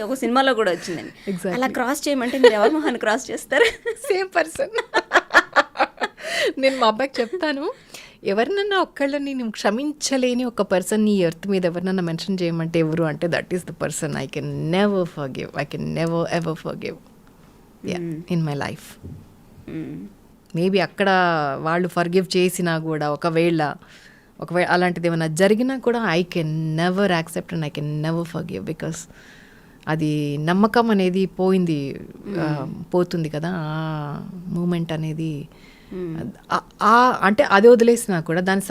ఒక సినిమాలో కూడా వచ్చిందండి. అలా క్రాస్ చేయమంటే మీరు ఎవరి మొహాన్ని క్రాస్ చేస్తారు? Same person. నేను మా అబ్బాయికి చెప్తాను, ఎవరినన్నా ఒక్కళ్ళని నేను క్షమించలేని ఒక పర్సన్ ఈ ఎర్త్ మీద ఎవరినన్నా మెన్షన్ చేయమంటే ఎవరు అంటే that is the person I can never forgive. I can never ever forgive in my life. Maybe అక్కడ వాళ్ళు ఫర్గివ్ చేసినా కూడా ఒకవేళ అలాంటిది ఏమైనా జరిగినా కూడా I can never accept and I can never forgive. Because అది నమ్మకం అనేది పోతుంది కదా, ఆ మూమెంట్ అనేది. అంటే అది వదిలేసినా కూడా దాని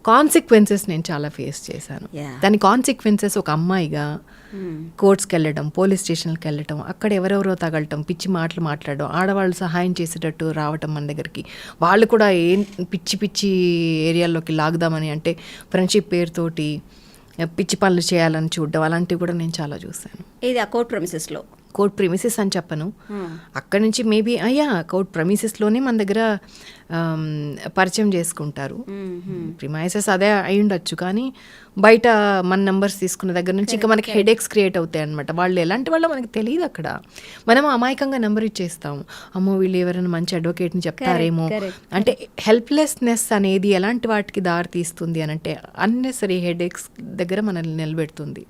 కాన్సిక్వెన్సెస్ నేను చాలా ఫేస్ చేశాను. దాని కాన్సిక్వెన్సెస్ ఒక అమ్మాయిగా కోర్ట్స్కి వెళ్ళడం, పోలీస్ స్టేషన్కి వెళ్ళటం, అక్కడ ఎవరెవరో తగలటం, పిచ్చి మాటలు మాట్లాడడం, ఆడవాళ్ళు సహాయం చేసేటట్టు రావటం మన దగ్గరికి, వాళ్ళు కూడా పిచ్చి ఏరియాల్లోకి లాగుదామని అంటే ఫ్రెండ్షిప్ పేరుతోటి పిచ్చి పనులు చేయాలని చూడడం, అలాంటివి కూడా నేను చాలా చూశాను. ఇది ఆ కోర్ట్ ప్రెమిసెస్లో, కోర్ట్ ప్రెమిసెస్ అని చెప్పను, అక్కడి నుంచి మేబీ కోర్ట్ ప్రెమిసెస్లోనే మన దగ్గర పరిచయం చేసుకుంటారు. ప్రిమైసెస్ అదే అయి ఉండొచ్చు, కానీ బయట మన నెంబర్స్ తీసుకున్న దగ్గర నుంచి ఇంకా మనకి హెడేక్స్ క్రియేట్ అవుతాయి అనమాట. వాళ్ళు ఎలాంటి వాళ్ళో మనకి తెలియదు. అక్కడ మనం అమాయకంగా నెంబర్ ఇచ్చేస్తాం, అమ్మో వీళ్ళు ఎవరైనా మంచి అడ్వకేట్ని చెప్తారేమో అంటే. హెల్ప్లెస్నెస్ అనేది ఎలాంటి వాటికి దారి తీస్తుంది అని అంటే అన్నెసరీ హెడేక్స్ దగ్గర మనల్ని నిలబెడుతుంది.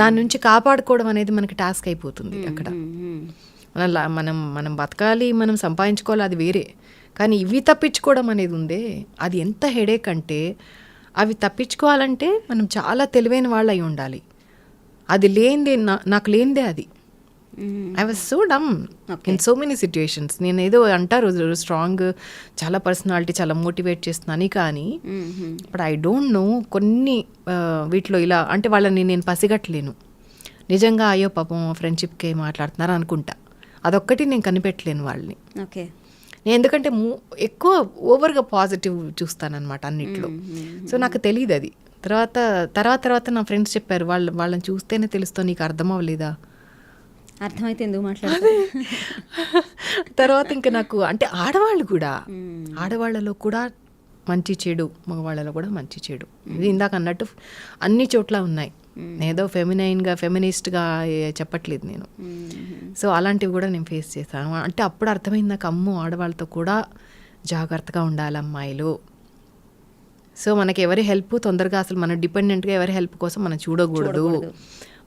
దాని నుంచి కాపాడుకోవడం అనేది మనకి టాస్క్ అయిపోతుంది అక్కడ. మనం బతకాలి, మనం సంపాదించుకోవాలి, అది వేరే. కానీ ఇవి తప్పించుకోవడం అనేది ఉందే, అది ఎంత హెడేక్ అంటే, అవి తప్పించుకోవాలంటే మనం చాలా తెలివైన వాళ్ళు అయి ఉండాలి. అది లేనిదే నాకు లేనిదే అది. I was so dumb in so many situations. నేను ఏదో అంటారు స్ట్రాంగ్, చాలా పర్సనాలిటీ, చాలా మోటివేట్ చేస్తున్నాను, కానీ బట్ ఐ డోంట్ నో కొన్ని వీటిలో ఇలా అంటే వాళ్ళని నేను పసిగట్టలేను. నిజంగా అయ్యో పాపం ఫ్రెండ్షిప్కే మాట్లాడుతున్నారు అనుకుంటా, అదొక్కటి నేను కనిపెట్టలేను వాళ్ళని. ఓకే, నేను ఎందుకంటే ఎక్కువ ఓవర్గా పాజిటివ్ చూస్తానన్నమాట అన్నిట్లో. సో నాకు తెలియదు అది. తర్వాత నా ఫ్రెండ్స్ చెప్పారు, వాళ్ళని చూస్తేనే తెలుస్తుంది, నీకు అర్థం అవ్వలేదా? అర్థమైతే ఎందుకు మాట్లాడారు? తర్వాత ఇంకా నాకు అంటే ఆడవాళ్ళలో కూడా మంచి చెడు, మగవాళ్ళలో కూడా మంచి చెడు, ఇది ఇందాక అన్నట్టు అన్ని చోట్ల ఉన్నాయి. ఏదో ఫెమినిస్ట్గా చెప్పట్లేదు నేను. సో అలాంటివి కూడా నేను ఫేస్ చేశాను. అంటే అప్పుడు అర్థమైంది నాకు, అమ్మో ఆడవాళ్ళతో కూడా జాగ్రత్తగా ఉండాలి అమ్మాయిలు. సో మనకి ఎవరి హెల్ప్ తొందరగా, అసలు మన డిపెండెంట్గా ఎవరి హెల్ప్ కోసం మనం చూడకూడదు.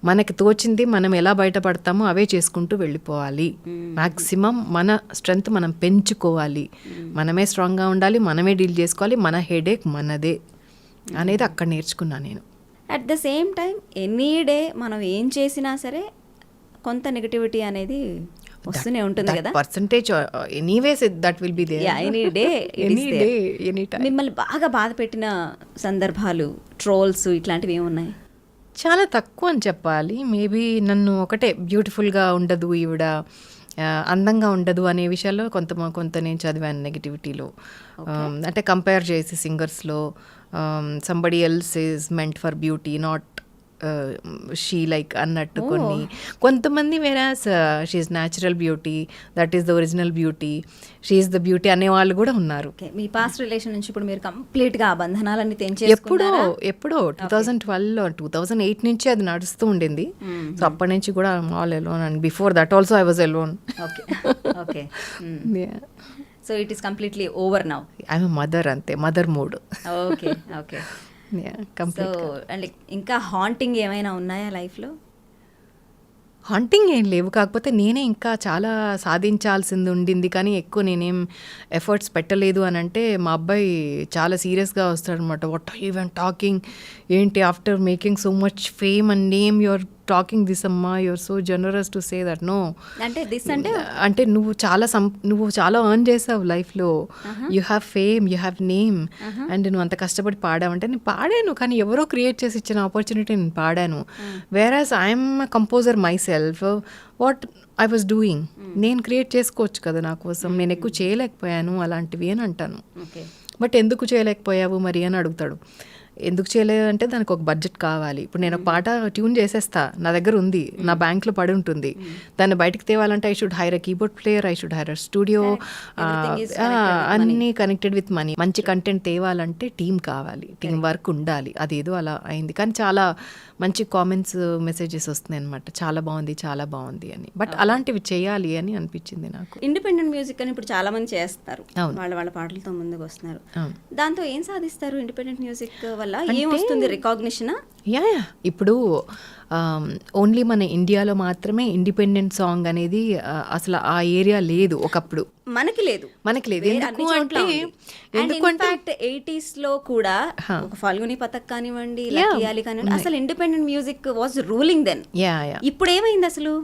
మనకి తోచింది మనం ఎలా బయటపడతామో అవే చేసుకుంటూ వెళ్ళిపోవాలి. మ్యాక్సిమం మన స్ట్రెంగ్త్ మనం పెంచుకోవాలి, మనమే స్ట్రాంగ్గా ఉండాలి, మనమే డీల్ చేసుకోవాలి, మన హెడేక్ మనదే అనేది అక్కడ నేర్చుకున్నాను నేను. At the same time any day మనం ఏం చేసినా సరే కొంత నెగటివిటీ అనేది వస్తూనే ఉంటుంది కదా. Percentage anyways that will be there any day any time. మిమ్మల్ని బాగా బాధ పెట్టిన సందర్భాలు, ట్రోల్స్ ఇట్లాంటివి ఏమున్నాయి? చాలా తక్కువ అని చెప్పాలి. మేబీ నన్ను ఒకటే బ్యూటిఫుల్గా ఉండదు ఈవిడ, అందంగా ఉండదు అనే విషయాల్లో కొంత నేను చదివాను నెగిటివిటీలో. అంటే కంపేర్ చేసి సింగర్స్లో somebody else is meant for beauty, not she like అన్నట్టు కొంతమంది whereas she is natural beauty, that is the original beauty, she is the beauty అనే వాళ్ళు కూడా ఉన్నారు. మీ పాస్ట్ రిలేషన్ నుంచి ఇప్పుడు మీరు కంప్లీట్గా ఆ బంధనాలన్నీ తెంచేసుకున్నారా? ఎప్పుడో 2012 2008 నుంచి అది నడుస్తూ ఉండింది. సో అప్పటి నుంచి కూడా all alone, and before that also I was alone. Okay. So it is completely over now. I am mother, అంతే, మదర్ మూడ్. ఓకే. సో అంటే ఇంకా హాంటింగ్ ఏమైనా ఉన్నాయా లైఫ్లో? హాంటింగ్ ఏం లేవు, కాకపోతే నేనే ఇంకా చాలా సాధించాల్సింది ఉండింది, కానీ ఎక్కువ నేనేం ఎఫర్ట్స్ పెట్టలేదు అని అంటే మా అబ్బాయి చాలా సీరియస్గా వస్తాడు అనమాట. What are you even talking, ఏంటి after making so much fame and name your talking this అమ్మా, your so generous to say that. No, అంటే దిస్ అంటే నువ్వు చాలా ఎర్న్ చేసావు లైఫ్లో, you have fame, you have name, and నువ్వు అంత కష్టపడి పాడావంటే నేను పాడాను, కానీ ఎవరో క్రియేట్ చేసి ఇచ్చిన ఆపర్చునిటీ నేను పాడాను. Whereas I'm composer myself, what I was doing, నేను క్రియేట్ చేసుకోవచ్చు కదా నా కోసం, నేను ఎక్కువ చేయలేకపోయాను అలాంటివి అని అంటాను. బట్ ఎందుకు చేయలేకపోయావు మరి అని అడుగుతాడు. ఎందుకు చేయలేదు అంటే దానికి ఒక బడ్జెట్ కావాలి. ఇప్పుడు నేను ఒక పాట ట్యూన్ చేసేస్తా, నా దగ్గర ఉంది, నా బ్యాంక్లో పడి ఉంటుంది, దాన్ని బయటకు తేవాలంటే I should hire a keyboard player, I should hire a studio, అన్నీ కనెక్టెడ్ విత్ మనీ. మంచి కంటెంట్ తేవాలంటే టీం కావాలి, టీం వర్క్ ఉండాలి. అదేదో అలా అయింది. కానీ చాలా మంచి కామెంట్స్, మెసేజెస్ వస్తున్నాయి అనమాట, చాలా బాగుంది చాలా బాగుంది అని. బట్ అలాంటివి చేయాలి అని అనిపించింది నాకు. ఇండిపెండెంట్ మ్యూజిక్ అని ఇప్పుడు చాలా మంది చేస్తారు, వాళ్ళ పాటలతో ముందుకు వస్తున్నారు. దాంతో ఏం సాధిస్తారు ఇండిపెండెంట్ మ్యూజిక్ వల్ల? ఏం వస్తుంది? రికాగ్నిషన్? యా ఇప్పుడు ఓన్లీ మన ఇండియాలో మాత్రమే ఇండిపెండెంట్ సాంగ్ అనేది అసలు ఆ ఏరియా లేదు ఒకప్పుడు. మనకి లేదు. ఎందుకంటే 80s లో కూడా ఒక ఫాల్గుని పథక్ కానివ్వండి, లక్కీ అలీ కానివ్వండి, అసలు independent music was ruling then. ఇప్పుడు ఏమైంది అసలు?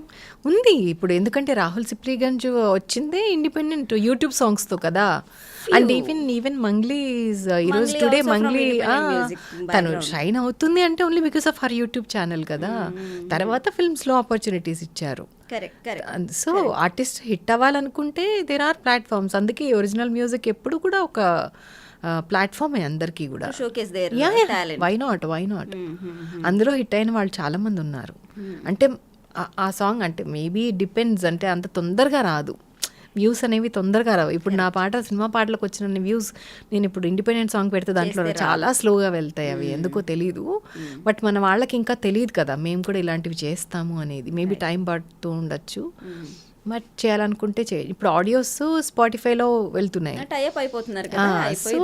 ఉంది ఇప్పుడు, ఎందుకంటే రాహుల్ సిప్లిగంజ్ వచ్చిందే ఇండిపెండెంట్ యూట్యూబ్ సాంగ్స్ తో కదా. అండ్ ఈవెన్ మంగ్లీ ఈరోజు టుడే మంగ్లీ తను షైన్ అవుతుంది అంటే only because of her YouTube channel కదా. తర్వాత ఫిల్మ్స్ లో ఆపర్చునిటీస్ ఇచ్చారు. సో ఆర్టిస్ట్ హిట్ అవ్వాలనుకుంటే దేర్ ఆర్ ప్లాట్ఫామ్స్. అందుకే ఒరిజినల్ మ్యూజిక్ ఎప్పుడు కూడా ఒక ప్లాట్ఫామే అందరికీ కూడా. వై నాట్ అందులో హిట్ అయిన వాళ్ళు చాలా మంది ఉన్నారు. అంటే ఆ సాంగ్ అంటే మేబీ డిపెండ్స్, అంటే అంత తొందరగా రాదు, వ్యూస్ అనేవి తొందరగా రావు. ఇప్పుడు నా పాట సినిమా పాటలకు వచ్చిన వ్యూస్ నేను ఇప్పుడు ఇండిపెండెంట్ సాంగ్ పెడితే దాంట్లో చాలా స్లోగా వెళ్తాయి అవి, ఎందుకో తెలీదు. బట్ మన వాళ్ళకి ఇంకా తెలియదు కదా మేము కూడా ఇలాంటివి చేస్తాము అనేది. మేబీ టైం పడుతూ ఉండొచ్చు, బట్ చేయాలనుకుంటే ఇప్పుడు ఆడియోస్ స్పాటిఫైలో వెళ్తున్నాయి, సో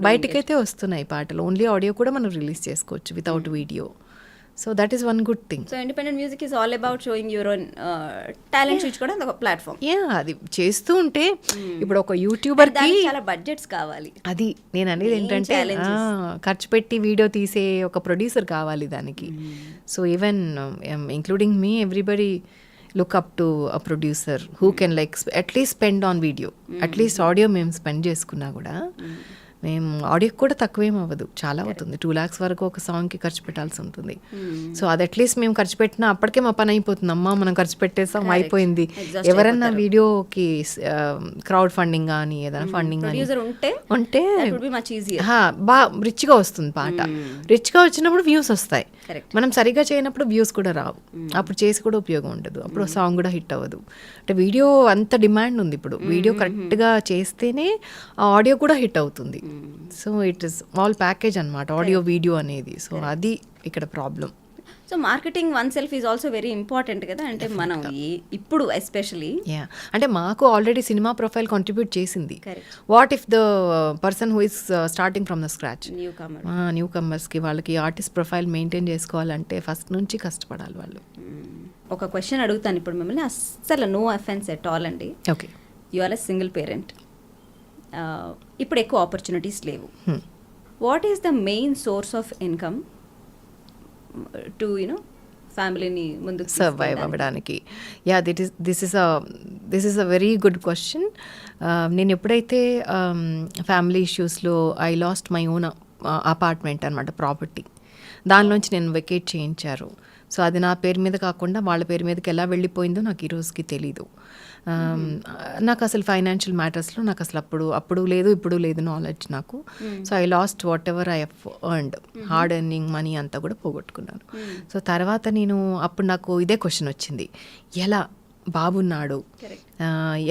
బయటకైతే వస్తున్నాయి పాటలు. ఓన్లీ ఆడియో కూడా మనం రిలీజ్ చేసుకోవచ్చు without video. So that is one good thing. So independent music is all about showing your own talent, కూడా ఒక ప్లాట్ఫామ్. అది చేస్తూ ఉంటే ఇప్పుడు ఒక యూట్యూబర్ కి చాలా బడ్జెట్స్ కావాలి. అది నేను అనేది ఏంటంటే ఖర్చు పెట్టి వీడియో తీసే ఒక ప్రొడ్యూసర్ కావాలి దానికి. So even including me, everybody look up to a producer who can like at least spend on video. At least audio మేము స్పెండ్ చేసుకున్నా కూడా మేము ఆడియోకి కూడా తక్కువేం అవ్వదు, చాలా అవుతుంది. 2 lakhs వరకు ఒక సాంగ్కి ఖర్చు పెట్టాల్సి ఉంటుంది. సో అది అట్లీస్ట్ మేము ఖర్చు పెట్టినా అప్పటికే మా పని అయిపోతుంది. అమ్మా మనం ఖర్చు పెట్టేసాం అయిపోయింది. ఎవరన్నా వీడియోకి క్రౌడ్ ఫండింగ్ కానీ ఏదైనా ఫండింగ్ ఉంటే బాగా రిచ్గా వస్తుంది పాట. రిచ్గా వచ్చినప్పుడు వ్యూస్ వస్తాయి. మనం సరిగ్గా చేయనప్పుడు వ్యూస్ కూడా రావు, అప్పుడు చేసి కూడా ఉపయోగం ఉండదు, అప్పుడు సాంగ్ కూడా హిట్ అవ్వదు. అంటే వీడియో అంత డిమాండ్ ఉంది ఇప్పుడు, వీడియో కరెక్ట్గా చేస్తేనే ఆడియో కూడా హిట్ అవుతుంది. So it is all package అన్నమాట ఆడియో వీడియో అనేది. సో అది ఇక్కడ problem. So marketing oneself is also very important కదా. అంటే మనం ఇప్పుడు ఎస్పెషలీ అంటే మాకు ఆల్రెడీ సినిమా ప్రొఫైల్ కాంట్రిబ్యూట్ చేసింది. What if the person who is starting from the scratch, new కమర్స్కి వాళ్ళకి ఆర్టిస్ట్ ప్రొఫైల్ మెయింటైన్ చేసుకోవాలంటే ఫస్ట్ నుంచి కష్టపడాలి వాళ్ళు. ఒక క్వశ్చన్ అడుగుతాను ఇప్పుడు మిమ్మల్ని, అస్సలు నో అఫెన్స్ ఎట్ ఆల్ అండి. Okay, you are a single parent, ఇప్పుడు ఎక్కువ ఆపర్చునిటీస్ లేవు. What is the main source of income to ఫ్యామిలీని ముందుకు సర్వైవ్ అవ్వడానికి? This is a very good question. నేను ఎప్పుడైతే ఫ్యామిలీ ఇష్యూస్లో I lost my own apartment అనమాట, ప్రాపర్టీ, దానిలోంచి నేను వెకేట్ చేయించారు. సో అది నా పేరు మీద కాకుండా వాళ్ళ పేరు మీదకి ఎలా వెళ్ళిపోయిందో నాకు ఈ రోజుకి తెలీదు. నాకు అసలు ఫైనాన్షియల్ మ్యాటర్స్లో నాకు అసలు అప్పుడు లేదు ఇప్పుడు లేదు నాలెడ్జ్ నాకు. So I lost whatever I have earned, hard earning money అంతా కూడా పోగొట్టుకున్నాను. సో తర్వాత అప్పుడు నాకు ఇదే క్వశ్చన్ వచ్చింది, ఎలా బాబున్నాడు,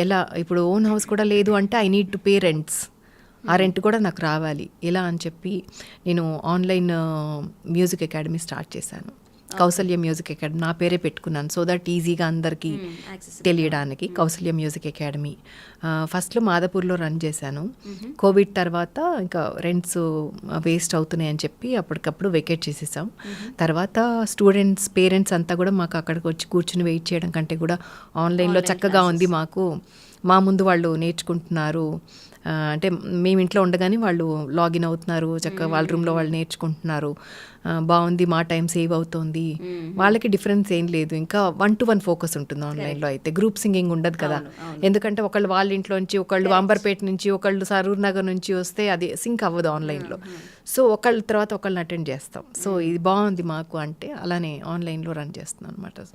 ఎలా ఇప్పుడు ఓన్ హౌస్ కూడా లేదు అంటే I need to pay rents, ఆ రెంట్ కూడా నాకు రావాలి, ఎలా అని చెప్పి నేను ఆన్లైన్ మ్యూజిక్ అకాడమీ స్టార్ట్ చేశాను. కౌసల్య మ్యూజిక్ అకాడమీ నా పేరే పెట్టుకున్నాను, సో దట్ ఈజీగా అందరికీ తెలియడానికి. కౌసల్య మ్యూజిక్ అకాడమీ ఫస్ట్లో మాదాపూర్లో రన్ చేశాను. కోవిడ్ తర్వాత ఇంకా రెంట్స్ వేస్ట్ అవుతున్నాయి అని చెప్పి అప్పటికప్పుడు వెకేట్ చేసేసాం. తర్వాత స్టూడెంట్స్ పేరెంట్స్ అంతా కూడా మాకు అక్కడికి వచ్చి కూర్చుని వెయిట్ చేయడం కంటే కూడా ఆన్లైన్లో చక్కగా ఉంది, మాకు మా ముందు వాళ్ళు నేర్చుకుంటున్నారు, అంటే మేము ఇంట్లో ఉండగానే వాళ్ళు లాగిన్ అవుతున్నారు, చక్కగా వాళ్ళ రూమ్లో వాళ్ళు నేర్చుకుంటున్నారు, బాగుంది, మా టైం సేవ్ అవుతుంది. వాళ్ళకి డిఫరెన్స్ ఏం లేదు, ఇంకా 1-to-1 ఫోకస్ ఉంటుంది ఆన్లైన్లో అయితే. గ్రూప్ సింగింగ్ ఉండదు కదా, ఎందుకంటే ఒకళ్ళు వాళ్ళ ఇంట్లోంచి, ఒకళ్ళు అంబర్పేట నుంచి, ఒకళ్ళు సరూర్ నగర్ నుంచి వస్తే అది సింక్ అవ్వదు ఆన్లైన్లో. సో ఒకళ్ళ తర్వాత ఒకళ్ళని అటెండ్ చేస్తాం. సో ఇది బాగుంది మాకు అంటే అలానే ఆన్లైన్లో రన్ చేస్తున్నాం అనమాట.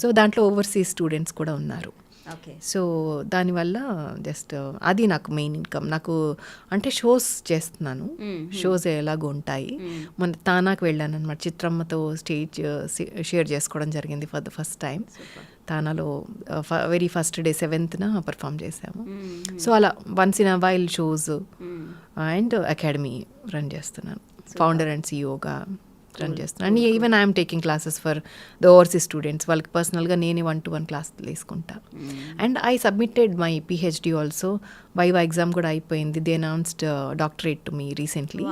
సో దాంట్లో ఓవర్సీస్ స్టూడెంట్స్ కూడా ఉన్నారు. ఓకే. సో దానివల్ల జస్ట్ అది నాకు మెయిన్ ఇన్కమ్. నాకు అంటే షోస్ చేస్తున్నాను, షోస్ ఎలాగో ఉంటాయి. మన తానాకు వెళ్ళాను అనమాట, చిత్రమ్మతో స్టేజ్ షేర్ చేసుకోవడం జరిగింది ఫర్ ద ఫస్ట్ టైం. తానాలో very first day 7th perform చేసాము. సో అలా once in a while shows and academy run చేస్తున్నాను, ఫౌండర్ అండ్ సిఇఓగా రన్ చేస్తున్నాను. And even I'm taking classes for the overseas students. వాళ్ళకి పర్సనల్గా నేనే 1-to-1 క్లాస్ తీసుకుంటా. And I submitted my PhD also. Viva exam కూడా అయిపోయింది. They announced doctorate to me recently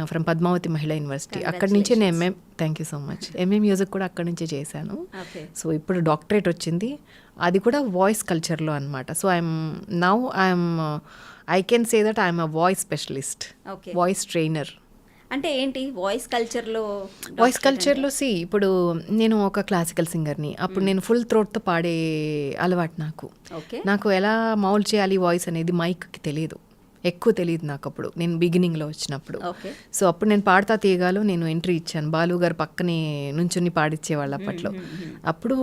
from Padmavathi Mahila university. అక్కడి నుంచే నేను thank you so much, MA music కూడా అక్కడి నుంచే చేశాను. సో ఇప్పుడు డాక్టరేట్ వచ్చింది, అది కూడా వాయిస్ కల్చర్లో అనమాట. So I can say that I'm a voice specialist, voice trainer. అంటే ఏంటి వాయిస్ కల్చర్లో? వాయిస్ కల్చర్లో ఇప్పుడు నేను ఒక క్లాసికల్ సింగర్ని. అప్పుడు నేను ఫుల్ థ్రోట్తో పాడే అలవాటు నాకు ఎలా మౌల్డ్ చేయాలి వాయిస్ అనేది మైక్కి తెలియదు, ఎక్కువ తెలియదు నాకు అప్పుడు, నేను బిగినింగ్లో వచ్చినప్పుడు. సో అప్పుడు నేను పాడతా తీయగాలో నేను ఎంట్రీ ఇచ్చాను, బాలు గారు పక్కనే నుంచుని పాడిచ్చేవాళ్ళు అప్పట్లో. అప్పుడు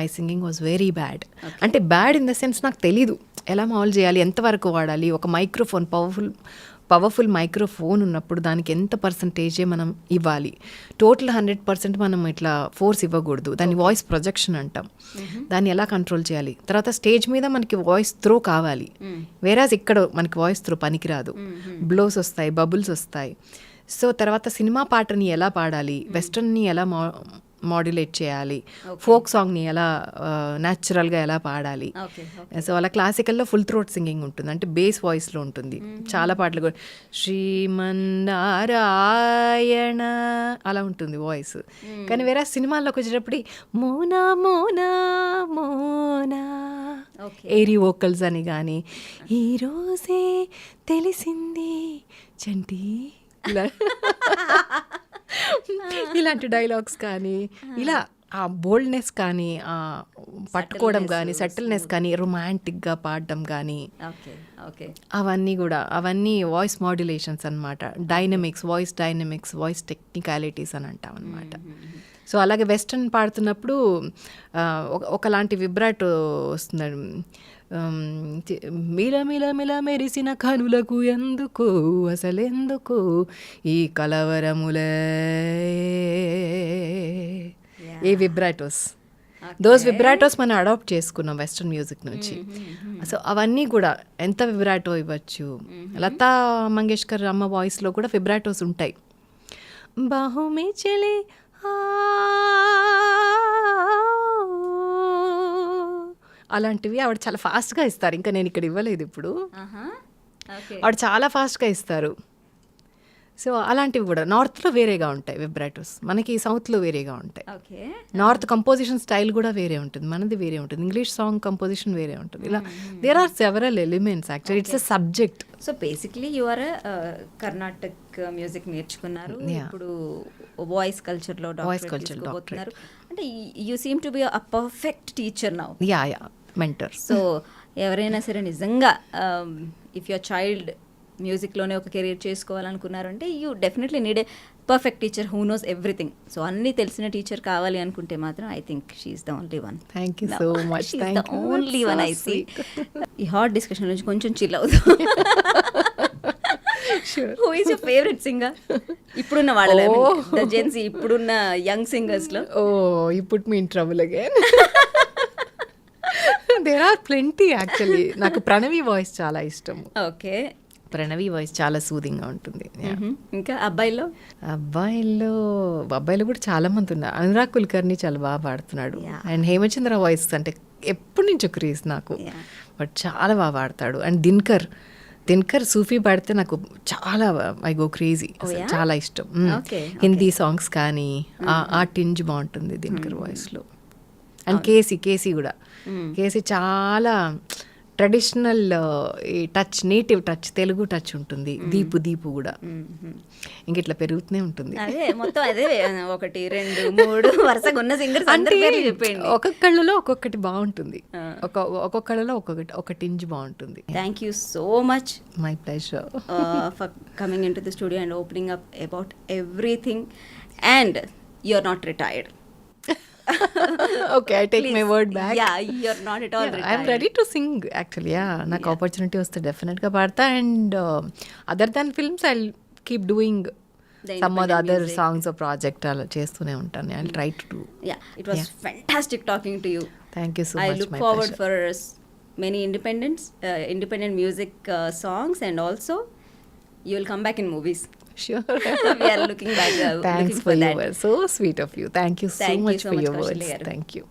my singing was very bad. అంటే బ్యాడ్ ఇన్ ద సెన్స్ నాకు తెలీదు ఎలా మౌల్డ్ చేయాలి, ఎంతవరకు వాడాలి. ఒక మైక్రోఫోన్, పవర్ఫుల్ మైక్రోఫోన్ ఉన్నప్పుడు దానికి ఎంత పర్సంటేజే మనం ఇవ్వాలి, టోటల్ 100% మనం ఇట్లా ఫోర్స్ ఇవ్వకూడదు. దాన్ని వాయిస్ ప్రొజెక్షన్ అంటాం. దాన్ని ఎలా కంట్రోల్ చేయాలి. తర్వాత స్టేజ్ మీద మనకి వాయిస్ త్రో కావాలి, వేరాజ్ ఇక్కడ మనకి వాయిస్ త్రో పనికిరాదు, బ్లోస్ వస్తాయి, బబుల్స్ వస్తాయి. సో తర్వాత సినిమా పాటని ఎలా పాడాలి, వెస్టర్న్ని ఎలా మాడ్యులేట్ చేయాలి, ఫోక్ సాంగ్ని ఎలా న్యాచురల్గా ఎలా పాడాలి. సో అలా క్లాసికల్లో ఫుల్ థ్రోట్ సింగింగ్ ఉంటుంది, అంటే బేస్ వాయిస్లో ఉంటుంది. చాలా పాటలు కూడా శ్రీమన్నారాయణ అలా ఉంటుంది వాయిస్. కానీ వేరే సినిమాల్లోకి వచ్చేటప్పుడు మోనా మోనా మోనా ఏరీ వోకల్స్ అని కానీ, ఈరోజే తెలిసింది చంటి ఇలాంటి డైలాగ్స్ కానీ, ఇలా ఆ బోల్డ్నెస్ కానీ, ఆ పట్టుకోవడం కానీ, సెటిల్నెస్ కానీ, రొమాంటిక్గా పాడడం కానీ, అవన్నీ వాయిస్ మాడ్యులేషన్స్ అనమాట. Dynamics, voice dynamics, voice technicalities అని అంటాం అనమాట. సో అలాగే వెస్టర్న్ పాడుతున్నప్పుడు ఒకలాంటి విబ్రాటో వస్తుంది. మిల మిల మిల మెరిసిన కనులకు ఎందుకు అసలెందుకు ఈ కలవరములే, ఈ విబ్రాటోస్, దోస్ విబ్రాటోస్ మనం అడాప్ట్ చేసుకున్నాం వెస్ట్రన్ మ్యూజిక్ నుంచి. సో అవన్నీ కూడా ఎంత విబ్రాటో ఇవ్వచ్చు. లతా మంగేష్కర్ అమ్మ వాయిస్లో కూడా విబ్రాటోస్ ఉంటాయి. బాహుమే చలే అలాంటివి ఆవిడ చాలా ఫాస్ట్గా ఇస్తారు. ఇంకా నేను ఇక్కడ ఇవ్వలేదు ఇప్పుడు, ఆవిడ చాలా ఫాస్ట్గా ఇస్తారు. సో అలాంటివి కూడా నార్త్లో వేరేగా ఉంటాయి విబ్రాటోస్, మనకి సౌత్లో వేరేగా ఉంటాయి. నార్త్ కంపోజిషన్ స్టైల్ కూడా వేరే ఉంటుంది, మనది వేరే ఉంటుంది. ఇంగ్లీష్ సాంగ్ కంపోజిషన్ వేరే ఉంటుంది. ఇలా there are several elements actually, it's a subject. So basically you are Karnataka music నేర్చుకున్నారు, ఇప్పుడు వాయిస్ కల్చర్లో డాక్టరేట్. అంటే you seem to be a perfect teacher now. Yeah mentor. So ఎవరైనా సరే నిజంగా ఇఫ్ యువర్ చైల్డ్ మ్యూజిక్లోనే ఒక కెరీర్ చేసుకోవాలనుకున్నారంటే you definitely need a perfect teacher who knows everything. So అన్నీ తెలిసిన టీచర్ కావాలి అనుకుంటే మాత్రం I think she's the only one. Thank you so much. The only one. I see ఈ హాట్ డిస్కషన్ నుంచి కొంచెం చిల్ అవుతాం. Who is your favourite singer ఇప్పుడున్న వాళ్ళలో, ద జెన్సీ ఇప్పుడున్న యంగ్ సింగర్స్లో? Oh you put me in trouble again. There are plenty actually. నాకు ప్రణవి వాయిస్ చాలా ఇష్టం. ఓకే, ప్రణవి వాయిస్ చాలా సూదింగ్గా ఉంటుంది. ఇంకా అబ్బాయిలో కూడా చాలా మంది ఉన్నారు. అనురాగ్ కుల్కర్ని చాలా బాగా పాడుతున్నాడు. అండ్ హేమచంద్ర వాయిస్ అంటే ఎప్పటి నుంచో క్రేజ్ నాకు, బట్ చాలా బాగా పాడతాడు. అండ్ దినకర్ సూఫీ పాడితే నాకు చాలా ఐ గో క్రేజీ, చాలా ఇష్టం. హిందీ సాంగ్స్ కానీ ఆ టింజ్ బాగుంటుంది దినకర్ వాయిస్లో. అండ్ కేసీ కూడా, కేసీ చాలా ట్రెడిషనల్ ఈ touch, native touch, Telugu touch ఉంటుంది. దీపు కూడా ఇంక ఇట్లా పెరుగుతూనే ఉంటుంది. అదే మొత్తం అదే 1 2 3 వరుసగా ఉన్న సింగర్స్ అందరి పేర్లు చెప్పండి. ఒక్కొక్కళ్ళలో ఒక్కొక్కటి బాగుంటుంది, ఒక్కొక్కళ్ళలో ఒక టింజ్ బాగుంటుంది. Thank you so much. My pleasure for coming in to the studio and opening up about everything. And you are not retired. Okay, I take my word back. Yeah, you're not at all I'm ready to sing actually. నాకు ఆపర్చునిటీ వస్తే డెఫినెట్గా పాడతా. And other than films I keep doing some of the other songs project అలా చేస్తూనే ఉంటాను. I try to do. Yeah, it was fantastic talking to you. Thank you so I much. look forward for many independent music songs, and also you will come back in movies. Sure. We are looking back. Thanks looking for that. your words. So sweet of you. Thank you so Thank you much so for much, your Kaushali words. garu. Thank you.